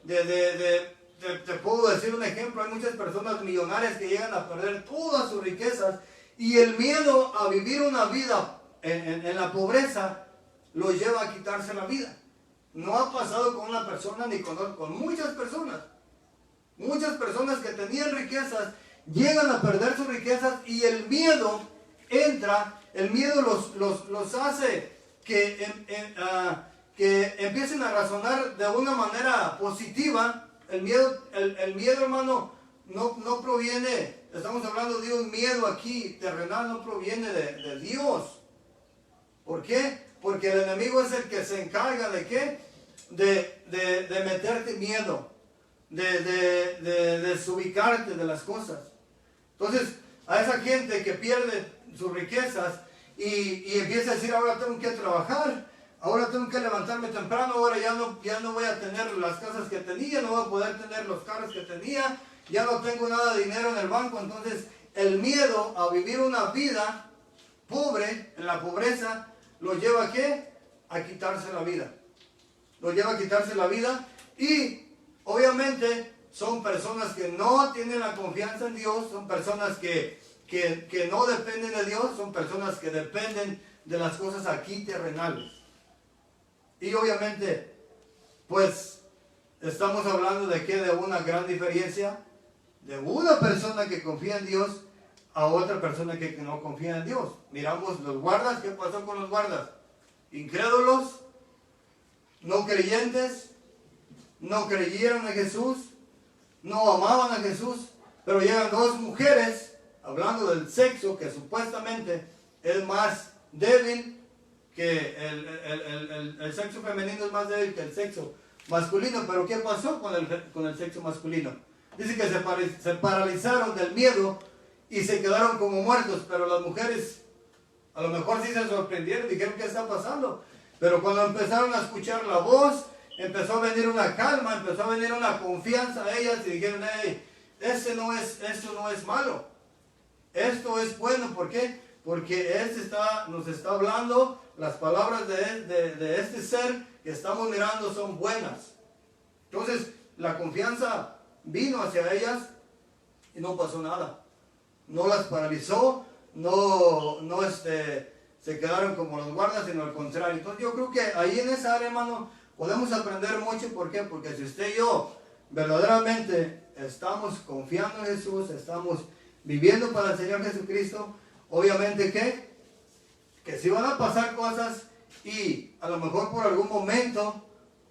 te puedo decir un ejemplo, hay muchas personas millonarias que llegan a perder todas sus riquezas y el miedo a vivir una vida en la pobreza los lleva a quitarse la vida. No ha pasado con una persona ni con muchas personas. Muchas personas que tenían riquezas llegan a perder sus riquezas y el miedo entra, el miedo los hace que empiecen a razonar de una manera positiva. El miedo, hermano, no proviene, estamos hablando de un miedo aquí terrenal, no proviene de Dios. ¿Por qué? Porque el enemigo es el que se encarga de ¿qué? De meterte miedo, de desubicarte de las cosas. Entonces, a esa gente que pierde sus riquezas y empieza a decir, ahora tengo que trabajar, ahora tengo que levantarme temprano, ahora ya no voy a tener las casas que tenía, no voy a poder tener los carros que tenía, ya no tengo nada de dinero en el banco. Entonces, el miedo a vivir una vida pobre, en la pobreza, lo lleva ¿a qué? A quitarse la vida. Lo lleva a quitarse la vida y obviamente son personas que no tienen la confianza en Dios, son personas que no dependen de Dios, son personas que dependen de las cosas aquí terrenales. Y obviamente, pues, estamos hablando de qué, de una gran diferencia de una persona que confía en Dios a otra persona que no confía en Dios. Miramos los guardas, ¿qué pasó con los guardas? Incrédulos, no creyentes, no creyeron en Jesús, no amaban a Jesús, pero llegan dos mujeres, hablando del sexo que supuestamente es más débil que el sexo femenino, es más débil que el sexo masculino. Pero ¿qué pasó con el sexo masculino? Dice que se paralizaron del miedo y se quedaron como muertos, pero las mujeres a lo mejor sí se sorprendieron, dijeron ¿qué está pasando? Pero cuando empezaron a escuchar la voz, empezó a venir una calma, empezó a venir una confianza a ellas y dijeron, hey, esto no es malo, esto es bueno. ¿Por qué? Porque nos está hablando, las palabras de este ser que estamos mirando son buenas. Entonces la confianza vino hacia ellas y no pasó nada. No las paralizó, se quedaron como los guardas, sino al contrario. Entonces yo creo que ahí en esa área, hermano, podemos aprender mucho. ¿Por qué? Porque si usted y yo verdaderamente estamos confiando en Jesús, estamos viviendo para el Señor Jesucristo, obviamente que si van a pasar cosas y a lo mejor por algún momento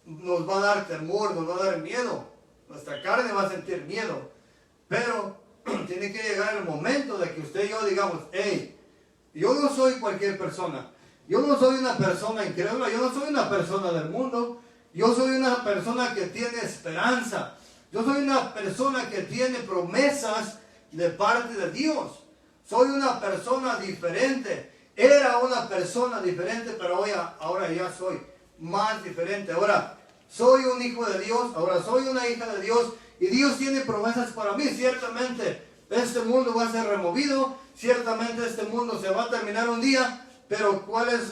nos va a dar temor, nos va a dar miedo, nuestra carne va a sentir miedo, pero tiene que llegar el momento de que usted y yo digamos, hey, yo no soy cualquier persona, yo no soy una persona incrédula, yo no soy una persona del mundo, yo soy una persona que tiene esperanza, yo soy una persona que tiene promesas de parte de Dios, soy una persona diferente, era una persona diferente, pero ahora ya soy más diferente, ahora soy un hijo de Dios, ahora soy una hija de Dios, y Dios tiene promesas para mí. Ciertamente este mundo va a ser removido, ciertamente este mundo se va a terminar un día, pero ¿cuál es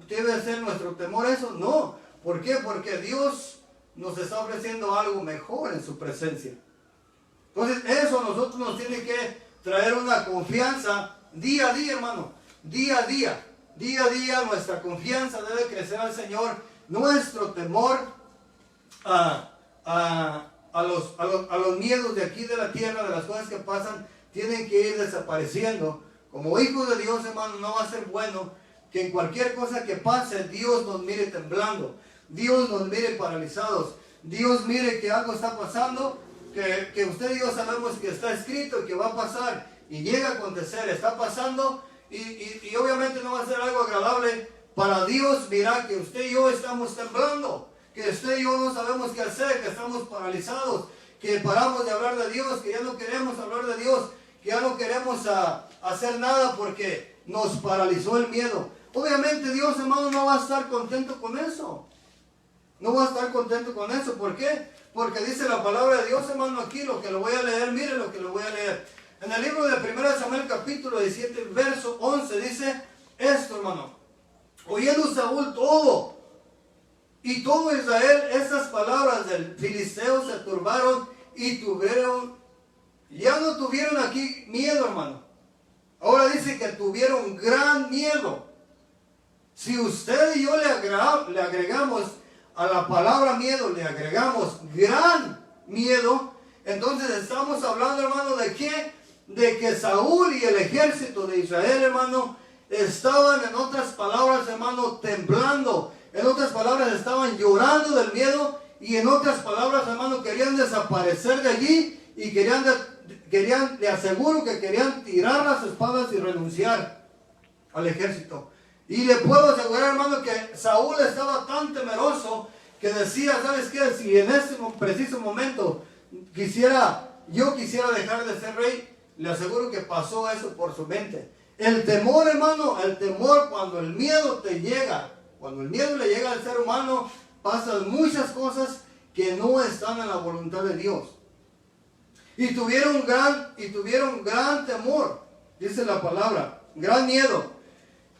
debe ser nuestro temor eso? No, ¿Por qué? Porque Dios nos está ofreciendo algo mejor en su presencia. Entonces eso a nosotros nos tiene que traer una confianza día a día, hermano. Día a día. Día a día nuestra confianza debe crecer al Señor. Nuestro temor a los miedos de aquí de la tierra, de las cosas que pasan, tienen que ir desapareciendo. Como hijos de Dios, hermano, no va a ser bueno que en cualquier cosa que pase, Dios nos mire temblando. Dios nos mire paralizados. Dios mire que algo está pasando, que usted y yo sabemos que está escrito y que va a pasar. Y llega a acontecer, está pasando y obviamente no va a ser algo agradable para Dios. Mira que usted y yo estamos temblando, que usted y yo no sabemos qué hacer, que estamos paralizados, que paramos de hablar de Dios, que ya no queremos hablar de Dios, que ya no queremos hacer nada porque nos paralizó el miedo. Obviamente Dios, hermano, no va a estar contento con eso. No va a estar contento con eso. ¿Por qué? Porque dice la palabra de Dios, hermano, aquí lo que lo voy a leer. Mire lo que lo voy a leer. En el libro de 1 Samuel capítulo 17, verso 11 dice esto, hermano. Oyendo Saúl todo y todo Israel esas palabras del filisteo, se turbaron y ya no tuvieron aquí miedo, hermano. Ahora dice que tuvieron gran miedo. Si usted y yo le agregamos a la palabra miedo, le agregamos gran miedo, entonces estamos hablando, hermano, ¿de qué? De que Saúl y el ejército de Israel, hermano, estaban, en otras palabras, hermano, temblando. En otras palabras, estaban llorando del miedo. Y en otras palabras, hermano, querían desaparecer de allí. Y le aseguro que querían tirar las espadas y renunciar al ejército. Y le puedo asegurar, hermano, que Saúl estaba tan temeroso que decía, ¿sabes qué? Si en este preciso momento yo quisiera dejar de ser rey, le aseguro que pasó eso por su mente. El temor, hermano, el temor, cuando el miedo te llega, cuando el miedo le llega al ser humano, pasan muchas cosas que no están en la voluntad de Dios. Y tuvieron gran temor, dice la palabra, gran miedo.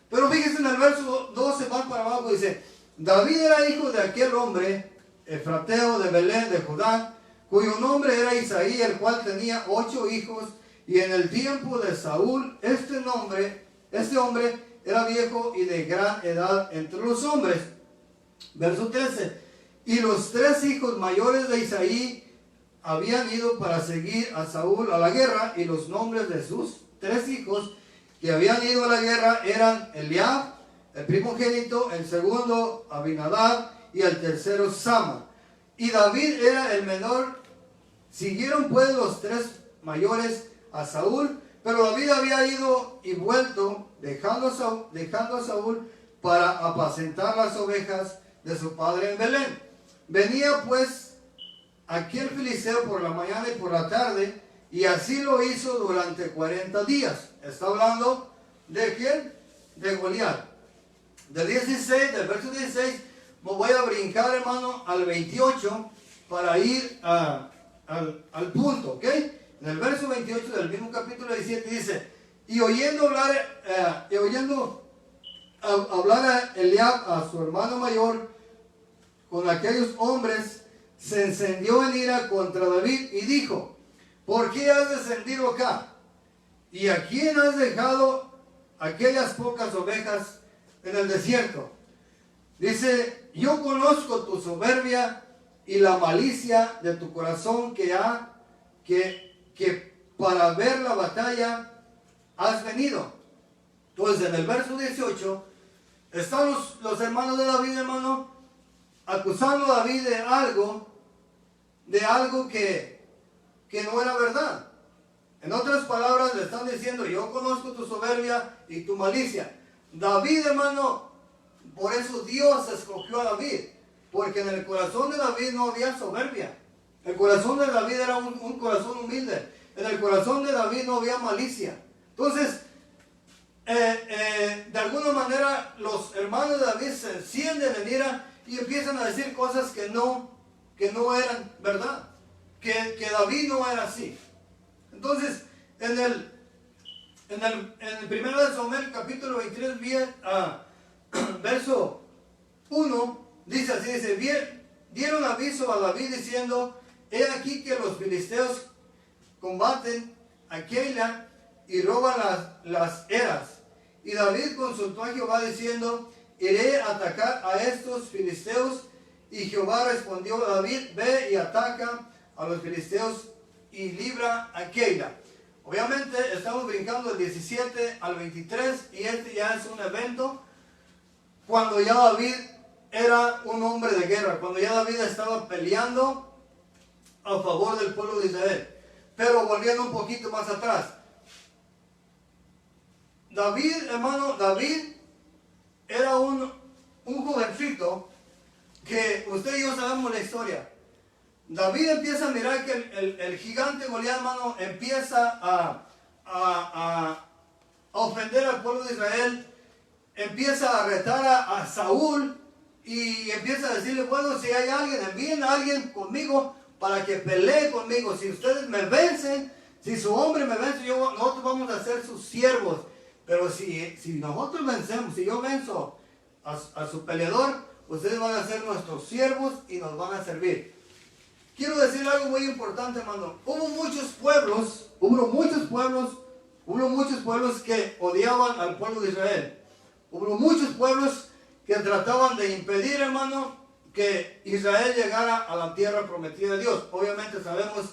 Pero fíjese en el verso 12, más para abajo, dice, David era hijo de aquel hombre, efrateo de Belén de Judá, cuyo nombre era Isaí, el cual tenía 8 hijos, y en el tiempo de Saúl, este hombre era viejo y de gran edad entre los hombres. Verso 13, y los 3 hijos mayores de Isaí habían ido para seguir a Saúl a la guerra, y los nombres de sus 3 hijos que habían ido a la guerra eran Eliab, el primogénito, el segundo Abinadab y el tercero Sama. Y David era el menor. Siguieron pues los 3 mayores a Saúl, pero David había ido y vuelto, dejando a Saúl para apacentar las ovejas de su padre en Belén. Venía pues aquel filisteo por la mañana y por la tarde, y así lo hizo durante 40 días. Está hablando de ¿quién? De Goliat. Del verso 16, me voy a brincar, hermano, al 28 para ir al punto, ¿ok? En el verso 28 del mismo capítulo 17 dice, y oyendo hablar a Eliab, a su hermano mayor, con aquellos hombres, se encendió en ira contra David y dijo, ¿por qué has descendido acá? ¿Y a quién has dejado aquellas pocas ovejas en el desierto? Dice, yo conozco tu soberbia y la malicia de tu corazón que para ver la batalla has venido. Entonces en el verso 18 están los hermanos de David, hermano, acusando a David de algo que no era verdad. En otras palabras le están diciendo, yo conozco tu soberbia y tu malicia. David, hermano, por eso Dios escogió a David, porque en el corazón de David no había soberbia. El corazón de David era un corazón humilde. En el corazón de David no había malicia. Entonces, de alguna manera los hermanos de David se encienden en ira y empiezan a decir cosas que no eran verdad, que David no era así. Entonces, en el 1 Samuel capítulo 23, verso 1, dice así, dice, dieron aviso a David diciendo, he aquí que los filisteos combaten a Keila y roban las eras. Y David consultó a Jehová diciendo, iré a atacar a estos filisteos. Y Jehová respondió a David, ve y ataca a los filisteos y libra a Keila. Obviamente estamos brincando del 17 al 23 y este ya es un evento cuando ya David era un hombre de guerra, cuando ya David estaba peleando a favor del pueblo de Israel. Pero volviendo un poquito más atrás, David, hermano, David era un jovencito que usted y yo sabemos la historia. David empieza a mirar que el gigante Goliat, hermano, empieza a ofender al pueblo de Israel, empieza a retar a Saúl y empieza a decirle, bueno, si hay alguien, envíen a alguien conmigo para que pelee conmigo. Si ustedes me vencen, si su hombre me vence, nosotros vamos a ser sus siervos. Pero si nosotros vencemos, si yo venzo a su peleador, ustedes van a ser nuestros siervos y nos van a servir. Quiero decir algo muy importante, hermano. Hubo muchos pueblos que odiaban al pueblo de Israel. Hubo muchos pueblos que trataban de impedir, hermano, que Israel llegara a la tierra prometida de Dios. Obviamente sabemos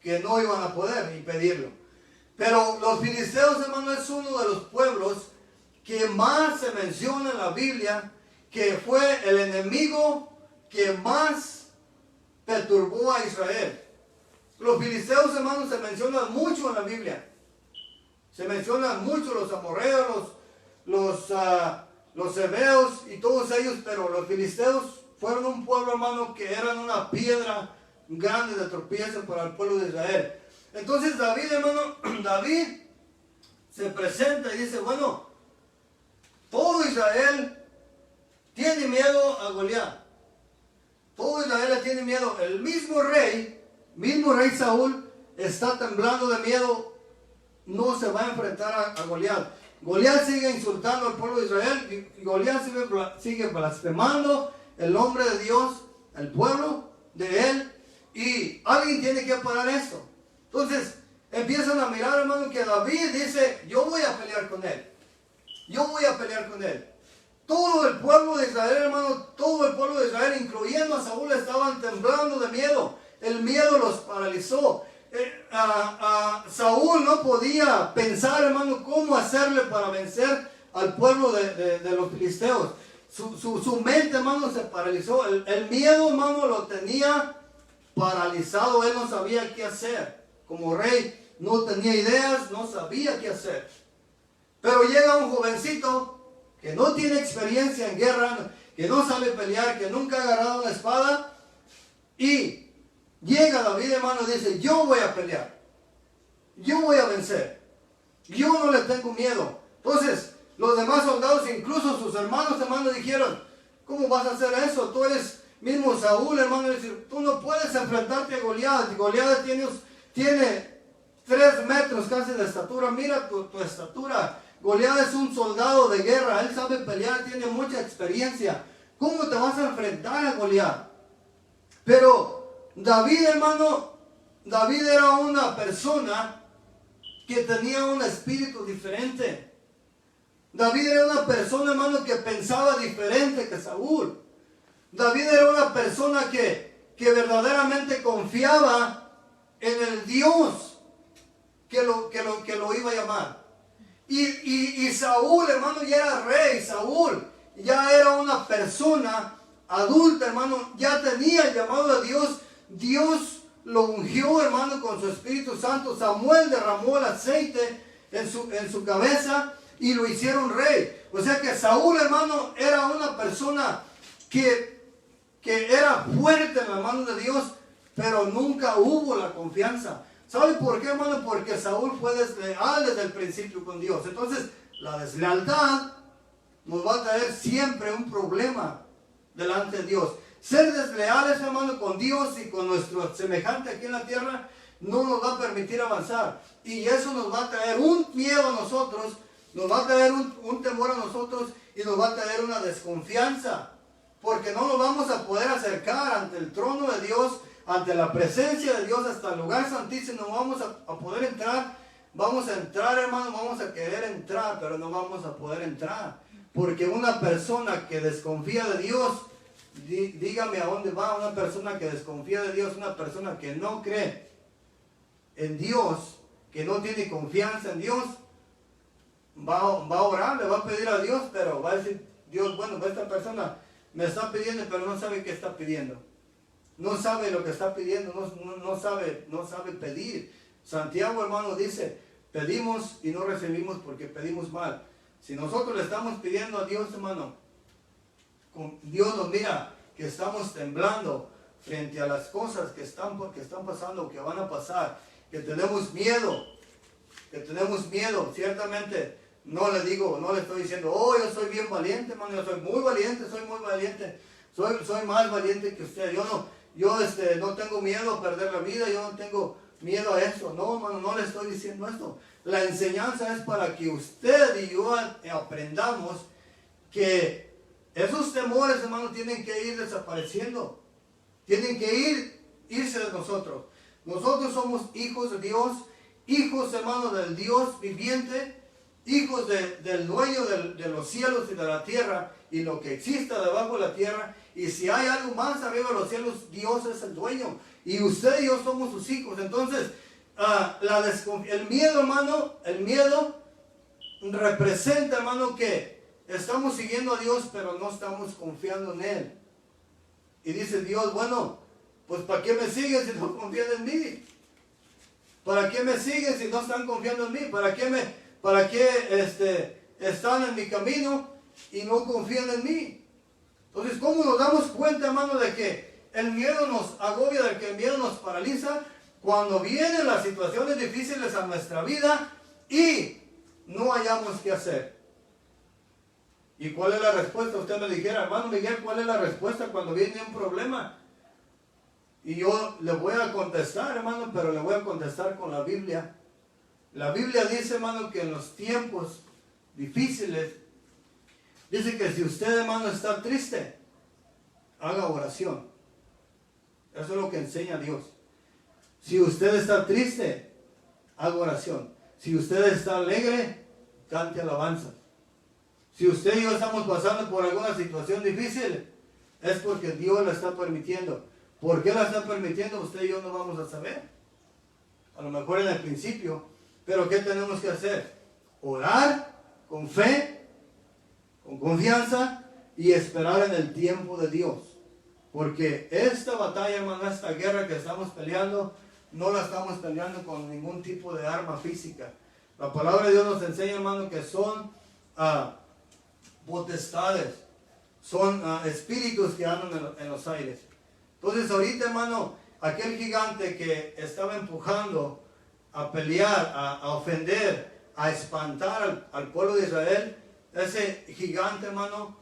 que no iban a poder impedirlo. Pero los filisteos, hermano, es uno de los pueblos que más se menciona en la Biblia, que fue el enemigo que más perturbó a Israel. Los filisteos, hermanos, se mencionan mucho en la Biblia. Se mencionan mucho los amorreos, los hebeos y todos ellos, pero los filisteos fueron un pueblo, hermano, que eran una piedra grande de tropiezo para el pueblo de Israel. Entonces David, hermano, David se presenta y dice, bueno, todo Israel tiene miedo a Goliat. Todo Israel le tiene miedo. El mismo rey Saúl está temblando de miedo. No se va a enfrentar a Goliat. Goliat sigue insultando al pueblo de Israel. Y Goliat sigue blasfemando el nombre de Dios, el pueblo de él. Y alguien tiene que parar esto. Entonces empiezan a mirar, hermano, que David dice, yo voy a pelear con él. Yo voy a pelear con él. Todo el pueblo de Israel, hermano, todo el pueblo de Israel, incluyendo a Saúl, estaban temblando de miedo. El miedo los paralizó. Saúl no podía pensar, hermano, cómo hacerle para vencer al pueblo de los filisteos. Su mente, hermano, se paralizó. El miedo, hermano, lo tenía paralizado. Él no sabía qué hacer. Como rey, no tenía ideas, no sabía qué hacer. Pero llega un jovencito que no tiene experiencia en guerra, que no sabe pelear, que nunca ha agarrado una espada, y llega David, hermano, y dice, yo voy a pelear, yo voy a vencer, yo no le tengo miedo. Entonces, los demás soldados, incluso sus hermanos, dijeron, ¿cómo vas a hacer eso? Tú eres mismo Saúl, hermano, dice, tú no puedes enfrentarte a Goliat. Goliat tiene 3 metros casi de estatura, mira tu estatura. Goliat es un soldado de guerra, él sabe pelear, tiene mucha experiencia. ¿Cómo te vas a enfrentar a Goliat? Pero David, hermano, David era una persona que tenía un espíritu diferente. David era una persona, hermano, que pensaba diferente que Saúl. David era una persona que verdaderamente confiaba en el Dios que lo iba a llamar. Y Saúl, hermano, ya era rey. Saúl ya era una persona adulta, hermano. Ya tenía el llamado de Dios. Dios lo ungió, hermano, con su Espíritu Santo. Samuel derramó el aceite en su cabeza y lo hicieron rey. O sea que Saúl, hermano, era una persona que era fuerte en la mano de Dios, pero nunca hubo la confianza. ¿Sabe por qué, hermano? Porque Saúl fue desleal desde el principio con Dios. Entonces, la deslealtad nos va a traer siempre un problema delante de Dios. Ser desleales, hermano, con Dios y con nuestro semejante aquí en la tierra no nos va a permitir avanzar. Y eso nos va a traer un miedo a nosotros, nos va a traer un temor a nosotros y nos va a traer una desconfianza. porque no nos vamos a poder acercar ante el trono de Dios, ante la presencia de Dios, hasta el lugar santísimo. No vamos a poder entrar. Vamos a entrar, hermano, vamos a querer entrar, pero no vamos a poder entrar. Porque una persona que desconfía de Dios, dígame a dónde va. Una persona que desconfía de Dios, una persona que no cree en Dios, que no tiene confianza en Dios, va a orar, le va a pedir a Dios, pero va a decir, Dios, bueno, esta persona me está pidiendo, pero no sabe qué está pidiendo. No sabe lo que está pidiendo, no sabe pedir. Santiago, hermano, dice, pedimos y no recibimos porque pedimos mal. Si nosotros le estamos pidiendo a Dios, hermano, Dios nos mira que estamos temblando frente a las cosas que están pasando, que van a pasar, que tenemos miedo, ciertamente. No le estoy diciendo, oh, yo soy bien valiente, hermano, yo soy muy valiente, soy más valiente que usted. Yo no tengo miedo a perder la vida, yo no tengo miedo a eso. No, hermano, no le estoy diciendo esto. La enseñanza es para que usted y yo aprendamos que esos temores, hermano, tienen que ir desapareciendo. Tienen que irse de nosotros. Nosotros somos hijos de Dios, hijos, hermano, del Dios viviente, hijos del dueño de los cielos y de la tierra y lo que exista debajo de la tierra. Y si hay algo más arriba de los cielos, Dios es el dueño. Y usted y yo somos sus hijos. Entonces, el miedo, hermano, representa, hermano, que estamos siguiendo a Dios, pero no estamos confiando en Él. Y dice Dios, bueno, pues ¿para qué me siguen si no confían en mí? ¿Para qué me siguen si no están confiando en mí? ¿Para qué están en mi camino y no confían en mí? Entonces, ¿cómo nos damos cuenta, hermano, de que el miedo nos agobia, de que el miedo nos paraliza? Cuando vienen las situaciones difíciles a nuestra vida y no hayamos qué hacer. ¿Y cuál es la respuesta? Usted me dijera, hermano Miguel, ¿cuál es la respuesta cuando viene un problema? Y yo le voy a contestar, hermano, pero le voy a contestar con la Biblia. La Biblia dice, hermano, que en los tiempos difíciles, dice que si usted, hermano, está triste, haga oración. Eso es lo que enseña Dios. Si usted está triste, haga oración. Si usted está alegre, cante alabanza. Si usted y yo estamos pasando por alguna situación difícil, es porque Dios la está permitiendo. ¿Por qué la está permitiendo? Usted y yo no vamos a saber. A lo mejor en el principio. Pero ¿qué tenemos que hacer? Orar con fe, con confianza y esperar en el tiempo de Dios. Porque esta batalla, hermano, esta guerra que estamos peleando, no la estamos peleando con ningún tipo de arma física. La palabra de Dios nos enseña, hermano, que son potestades, son espíritus que andan en los aires. Entonces ahorita, hermano, aquel gigante que estaba empujando a pelear, a ofender, a espantar al pueblo de Israel, ese gigante, hermano,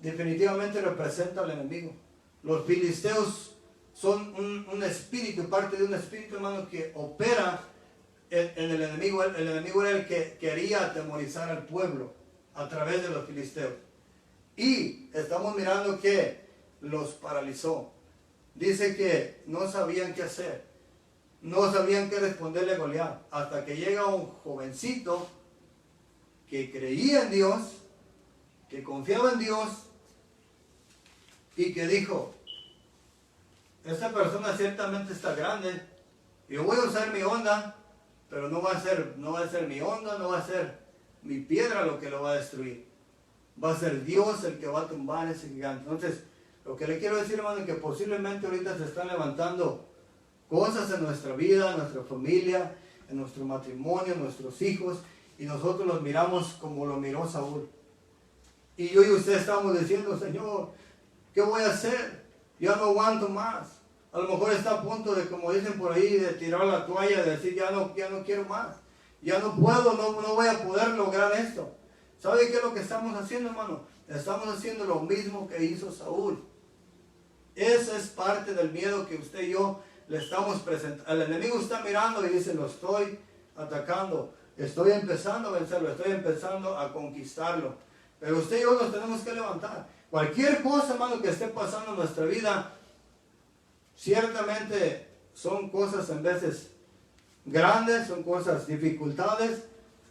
definitivamente representa al enemigo. Los filisteos son un espíritu, parte de un espíritu, hermano, que opera en el enemigo. El enemigo era el que quería atemorizar al pueblo a través de los filisteos. Y estamos mirando que los paralizó. Dice que no sabían qué hacer. No sabían qué responderle a Goliat. Hasta que llega un jovencito que creía en Dios, que confiaba en Dios y que dijo, esta persona ciertamente está grande. Yo voy a usar mi onda, pero no va a ser mi onda, no va a ser mi piedra lo que lo va a destruir. Va a ser Dios el que va a tumbar ese gigante. Entonces, lo que le quiero decir, hermano, es que posiblemente ahorita se están levantando cosas en nuestra vida, en nuestra familia, en nuestro matrimonio, en nuestros hijos, y nosotros los miramos como lo miró Saúl. Y yo y usted estamos diciendo, Señor, ¿qué voy a hacer? Ya no aguanto más. A lo mejor está a punto de, como dicen por ahí, de tirar la toalla, de decir, ya no quiero más. Ya no puedo, no voy a poder lograr esto. ¿Sabe qué es lo que estamos haciendo, hermano? Estamos haciendo lo mismo que hizo Saúl. Esa es parte del miedo que usted y yo le estamos presentando. El enemigo está mirando y dice, lo estoy atacando. Estoy empezando a vencerlo, estoy empezando a conquistarlo. Pero usted y yo nos tenemos que levantar. Cualquier cosa, hermano, que esté pasando en nuestra vida, ciertamente son cosas en veces grandes, son cosas, dificultades.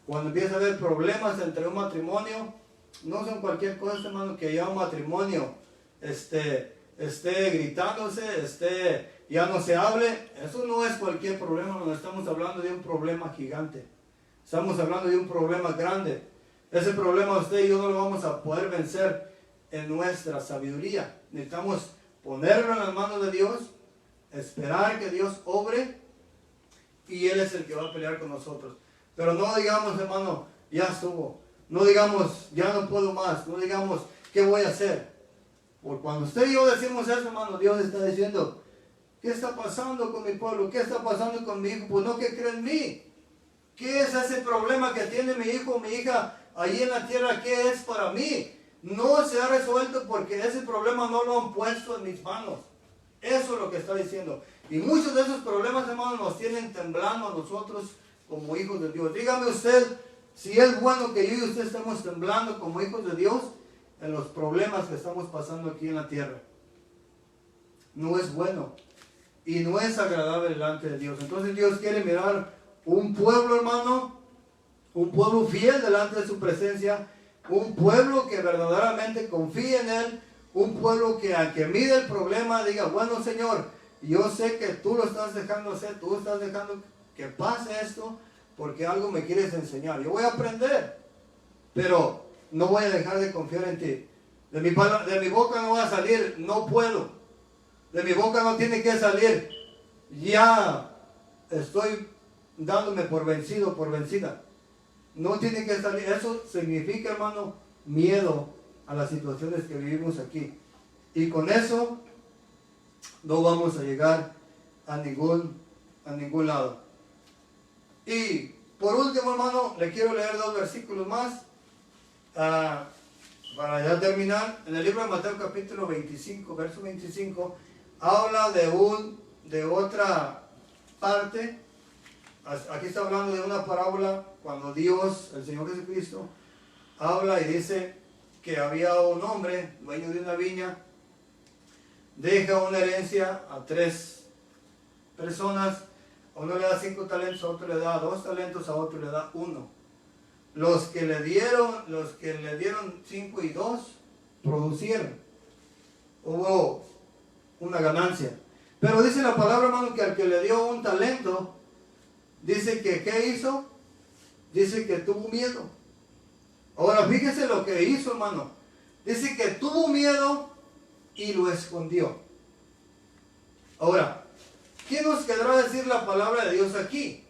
Cuando empieza a haber problemas entre un matrimonio, no son cualquier cosa, hermano, que ya un matrimonio esté gritándose, ya no se hable. Eso no es cualquier problema, no estamos hablando de un problema gigante. Estamos hablando de un problema grande. Ese problema usted y yo no lo vamos a poder vencer en nuestra sabiduría. Necesitamos ponerlo en las manos de Dios, esperar que Dios obre, y Él es el que va a pelear con nosotros. Pero no digamos, hermano, ya estuvo. No digamos, ya no puedo más. No digamos, ¿qué voy a hacer? Porque cuando usted y yo decimos eso, hermano, Dios está diciendo, ¿qué está pasando con mi pueblo? ¿Qué está pasando con mi hijo? Pues no, que cree en mí. ¿Qué es ese problema que tiene mi hijo o mi hija allí en la tierra? ¿Qué es para mí? No se ha resuelto porque ese problema no lo han puesto en mis manos. Eso es lo que está diciendo. Y muchos de esos problemas, hermanos, nos tienen temblando a nosotros como hijos de Dios. Dígame usted, si es bueno que yo y usted estemos temblando como hijos de Dios en los problemas que estamos pasando aquí en la tierra. No es bueno y no es agradable delante de Dios. Entonces Dios quiere mirar un pueblo, hermano, un pueblo fiel delante de su presencia, un pueblo que verdaderamente confíe en Él, un pueblo que al que mide el problema diga, bueno, Señor, yo sé que tú lo estás dejando hacer, tú estás dejando que pase esto porque algo me quieres enseñar. Yo voy a aprender, pero no voy a dejar de confiar en ti. De mi boca no va a salir, no puedo. De mi boca no tiene que salir, ya estoy dándome por vencido, por vencida. No tiene que salir. Eso significa, hermano, miedo a las situaciones que vivimos aquí. Y con eso no vamos a llegar a ningún lado. Y por último, hermano, le quiero leer 2 versículos más para ya terminar. En el libro de Mateo capítulo 25, verso 25, habla de otra parte. Aquí está hablando de una parábola cuando Dios, el Señor Jesucristo, habla y dice que había un hombre, dueño de una viña, deja una herencia a 3 personas. A uno le da 5 talentos, a otro le da 2 talentos, a otro le da 1. Los que le dieron 5 y 2 producieron. Hubo una ganancia. Pero dice la palabra, hermano, que al que le dio 1 talento, dice que ¿qué hizo? Dice que tuvo miedo. Ahora fíjese lo que hizo, hermano. Dice que tuvo miedo y lo escondió. Ahora, ¿qué nos quedará decir la palabra de Dios aquí?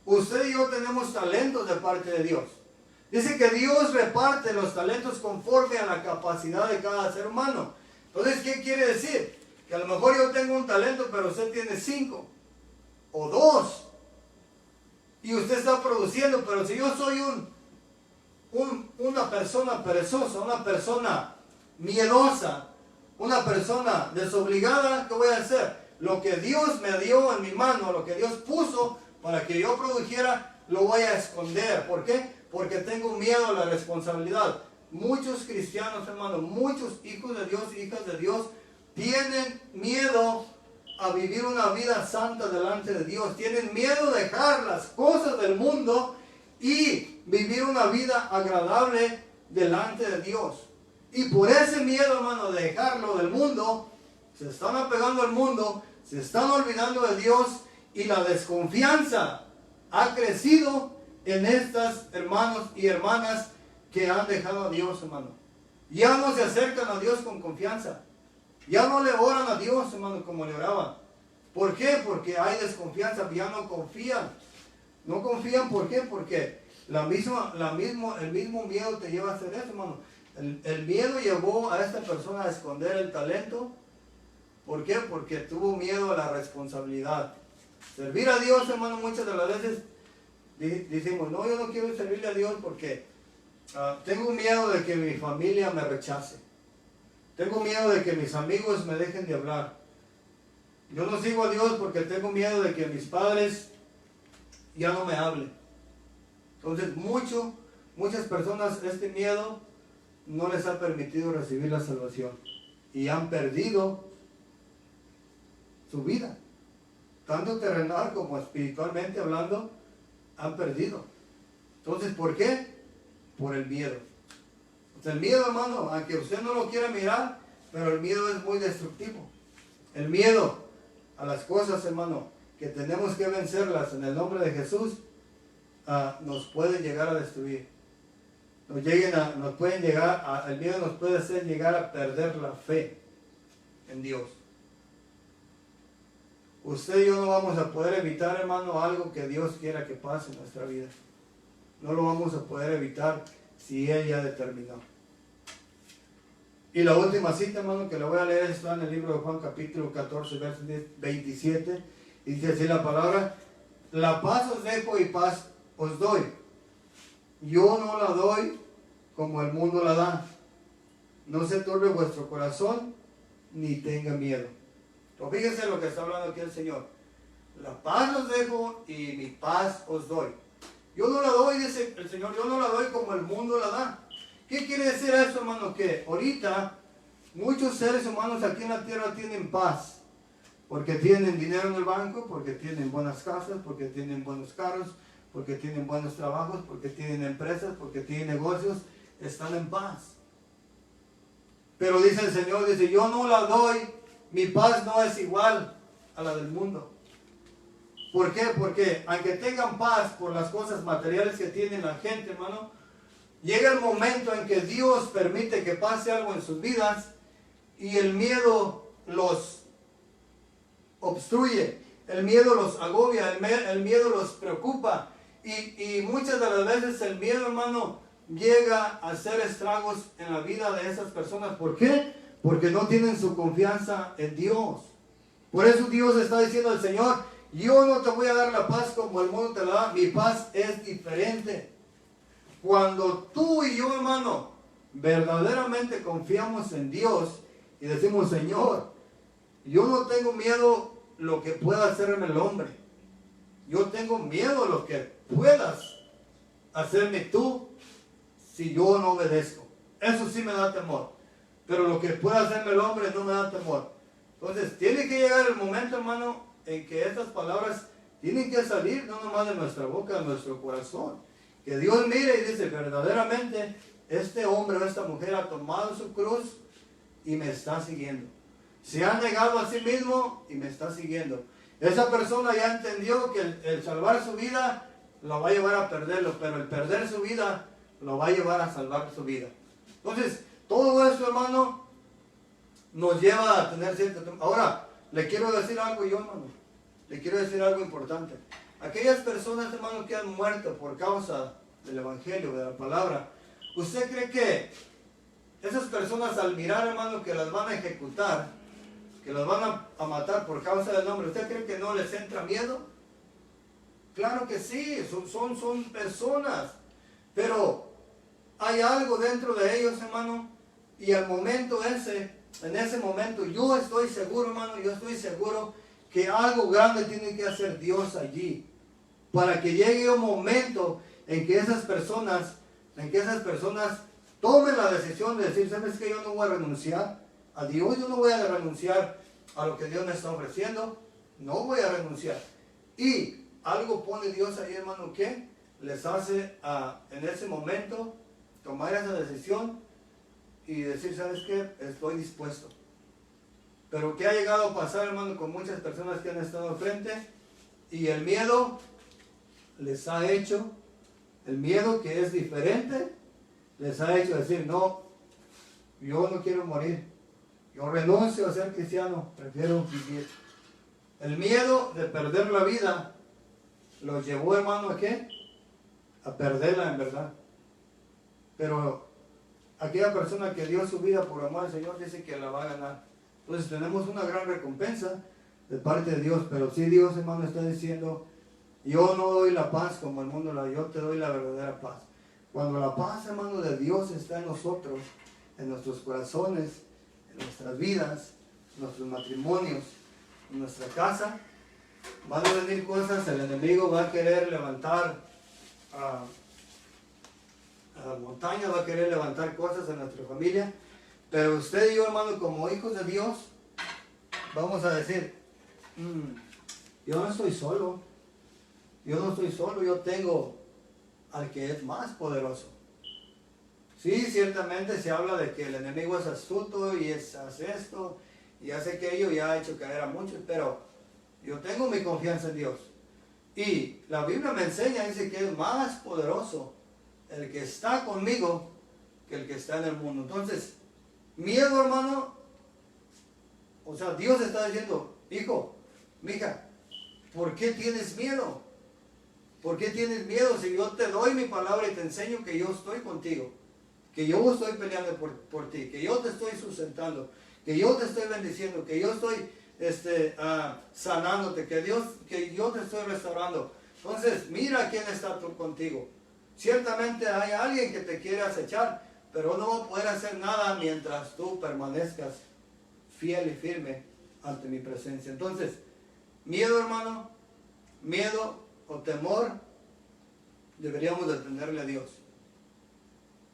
Usted y yo tenemos talentos de parte de Dios. Dice que Dios reparte los talentos conforme a la capacidad de cada ser humano. Entonces, ¿qué quiere decir? Que a lo mejor yo tengo un talento, pero usted tiene 5 o 2. Y usted está produciendo, pero si yo soy una persona perezosa, una persona miedosa, una persona desobligada, ¿qué voy a hacer? Lo que Dios me dio en mi mano, lo que Dios puso para que yo produjera, lo voy a esconder. ¿Por qué? Porque tengo miedo a la responsabilidad. Muchos cristianos, hermanos, muchos hijos de Dios y hijas de Dios tienen miedo a vivir una vida santa delante de Dios. Tienen miedo de dejar las cosas del mundo y vivir una vida agradable delante de Dios. Y por ese miedo, hermano, de dejarlo del mundo, se están apegando al mundo, se están olvidando de Dios, y la desconfianza ha crecido en estas hermanos y hermanas que han dejado a Dios, hermano. Ya no se acercan a Dios con confianza. Ya no le oran a Dios, hermano, como le oraban. ¿Por qué? Porque hay desconfianza, ya no confían. No confían, ¿por qué? Porque el mismo miedo te lleva a hacer eso, hermano. El miedo llevó a esta persona a esconder el talento. ¿Por qué? Porque tuvo miedo a la responsabilidad. Servir a Dios, hermano, muchas de las veces decimos, no, yo no quiero servirle a Dios porque tengo miedo de que mi familia me rechace. Tengo miedo de que mis amigos me dejen de hablar. Yo no sigo a Dios porque tengo miedo de que mis padres ya no me hablen. Entonces muchas personas este miedo no les ha permitido recibir la salvación y han perdido su vida, tanto terrenal como espiritualmente hablando, han perdido. Entonces, ¿por qué? Por el miedo. Entonces, el miedo, hermano, aunque usted no lo quiera mirar, pero el miedo es muy destructivo. El miedo a las cosas, hermano, que tenemos que vencerlas en el nombre de Jesús, nos puede llegar a destruir. El miedo nos puede hacer llegar a perder la fe en Dios. Usted y yo no vamos a poder evitar, hermano, algo que Dios quiera que pase en nuestra vida. No lo vamos a poder evitar si Él ya determinó. Y la última cita, hermano, que le voy a leer está en el libro de Juan, capítulo 14, verso 27. Y dice así la palabra: la paz os dejo y paz os doy. Yo no la doy como el mundo la da. No se turbe vuestro corazón, ni tenga miedo. Pero fíjense lo que está hablando aquí el Señor. La paz os dejo y mi paz os doy. Yo no la doy, dice el Señor, yo no la doy como el mundo la da. ¿Qué quiere decir eso, hermano? Que ahorita muchos seres humanos aquí en la tierra tienen paz. Porque tienen dinero en el banco, porque tienen buenas casas, porque tienen buenos carros, porque tienen buenos trabajos, porque tienen empresas, porque tienen negocios, están en paz. Pero dice el Señor, dice, yo no la doy, mi paz no es igual a la del mundo. ¿Por qué? Porque aunque tengan paz por las cosas materiales que tienen la gente, hermano, llega el momento en que Dios permite que pase algo en sus vidas y el miedo los obstruye, el miedo los agobia, el miedo los preocupa y muchas de las veces el miedo, hermano, llega a hacer estragos en la vida de esas personas. ¿Por qué? Porque no tienen su confianza en Dios. Por eso Dios está diciendo al Señor, yo no te voy a dar la paz como el mundo te la da, mi paz es diferente. Cuando tú y yo, hermano, verdaderamente confiamos en Dios y decimos, Señor, yo no tengo miedo lo que pueda hacerme el hombre. Yo tengo miedo lo que puedas hacerme tú si yo no obedezco. Eso sí me da temor. Pero lo que pueda hacerme el hombre no me da temor. Entonces, tiene que llegar el momento, hermano, en que estas palabras tienen que salir no nomás de nuestra boca, de nuestro corazón. Que Dios mire y dice, verdaderamente, este hombre o esta mujer ha tomado su cruz y me está siguiendo. Se ha negado a sí mismo y me está siguiendo. Esa persona ya entendió que el salvar su vida lo va a llevar a perderlo, pero el perder su vida lo va a llevar a salvar su vida. Entonces, todo eso, hermano, nos lleva a tener cierto temor. Ahora, le quiero decir algo yo, hermano. Le quiero decir algo importante. Aquellas personas, hermano, que han muerto por causa del Evangelio, de la palabra, ¿usted cree que esas personas al mirar, hermano, que las van a ejecutar, que las van a matar por causa del nombre, ¿usted cree que no les entra miedo? Claro que sí, son personas, pero hay algo dentro de ellos, hermano, y al momento en ese momento, yo estoy seguro, hermano, yo estoy seguro que algo grande tiene que hacer Dios allí, para que llegue un momento en que esas personas tomen la decisión de decir, ¿sabes qué? Yo no voy a renunciar a Dios, yo no voy a renunciar a lo que Dios me está ofreciendo, no voy a renunciar. Y algo pone Dios ahí, hermano, que les hace en ese momento tomar esa decisión y decir, ¿sabes qué? Estoy dispuesto. Pero ¿qué ha llegado a pasar, hermano, con muchas personas que han estado frente? Y el miedo les ha hecho, el miedo que es diferente, les ha hecho decir, no, yo no quiero morir. Yo renuncio a ser cristiano, prefiero vivir. El miedo de perder la vida los llevó, hermano, ¿a qué? A perderla en verdad. Pero aquella persona que dio su vida por amor al Señor dice que la va a ganar. Entonces tenemos una gran recompensa de parte de Dios. Pero sí Dios, hermano, está diciendo, yo no doy la paz como el mundo la da, yo te doy la verdadera paz. Cuando la paz, hermano, de Dios está en nosotros, en nuestros corazones, en nuestras vidas, en nuestros matrimonios, en nuestra casa, van a venir cosas, el enemigo va a querer levantar montañas, va a querer levantar cosas en nuestra familia. Pero usted y yo, hermano, como hijos de Dios, vamos a decir, yo no estoy solo. Yo no estoy solo, yo tengo al que es más poderoso. Sí, ciertamente se habla de que el enemigo es astuto y hace esto y hace aquello y ha hecho caer a muchos, pero yo tengo mi confianza en Dios. Y la Biblia me enseña, dice que es más poderoso el que está conmigo que el que está en el mundo. Entonces, miedo, hermano, o sea, Dios está diciendo, hijo, mija, ¿por qué tienes miedo? ¿Por qué tienes miedo si yo te doy mi palabra y te enseño que yo estoy contigo? Que yo estoy peleando por ti, que yo te estoy sustentando, que yo te estoy bendiciendo, que yo estoy sanándote, que yo te estoy restaurando. Entonces, mira quién está contigo. Ciertamente hay alguien que te quiere acechar, pero no va a poder hacer nada mientras tú permanezcas fiel y firme ante mi presencia. Entonces, miedo, hermano, miedo o temor, deberíamos de tenerle a Dios.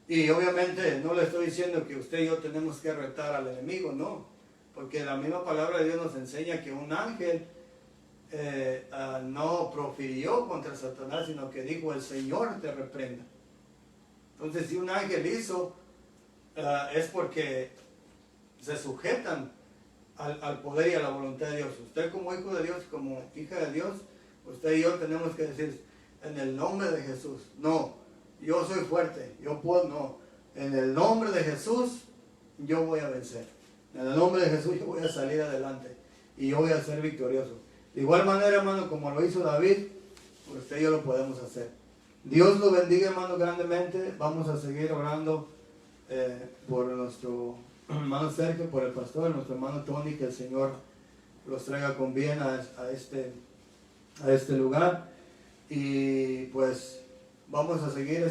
Y obviamente no le estoy diciendo que usted y yo tenemos que retar al enemigo, no. Porque la misma palabra de Dios nos enseña que un ángel no profirió contra Satanás, sino que dijo, el Señor te reprenda. Entonces, si un ángel hizo, es porque se sujetan al poder y a la voluntad de Dios. Usted como hijo de Dios, como hija de Dios, usted y yo tenemos que decir, en el nombre de Jesús, no, yo soy fuerte, yo puedo, no, en el nombre de Jesús, yo voy a vencer. En el nombre de Jesús yo voy a salir adelante y yo voy a ser victorioso. De igual manera, hermano, como lo hizo David, usted y yo lo podemos hacer. Dios lo bendiga, hermano, grandemente. Vamos a seguir orando por nuestro hermano Sergio, por el pastor, nuestro hermano Tony, que el Señor los traiga con bien a este lugar. Y pues vamos a seguir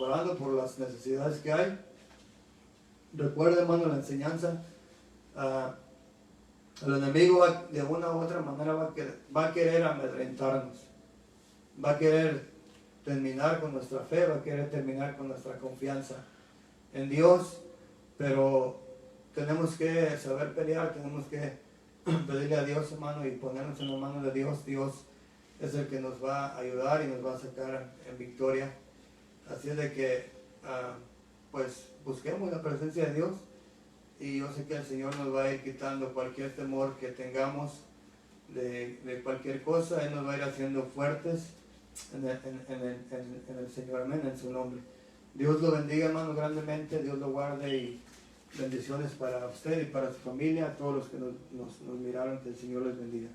orando por las necesidades que hay. Recuerda, hermano, la enseñanza. El enemigo de una u otra manera va a querer amedrentarnos, va a querer terminar con nuestra fe, va a querer terminar con nuestra confianza en Dios, pero tenemos que saber pelear, tenemos que pedirle a Dios, hermano, y ponernos en las manos de Dios. Dios es el que nos va a ayudar y nos va a sacar en victoria. Así es de que pues busquemos la presencia de Dios. Y yo sé que el Señor nos va a ir quitando cualquier temor que tengamos de cualquier cosa. Él nos va a ir haciendo fuertes en el Señor. Amén, en su nombre. Dios lo bendiga, hermano, grandemente. Dios lo guarde y bendiciones para usted y para su familia. A todos los que nos miraron, que el Señor les bendiga.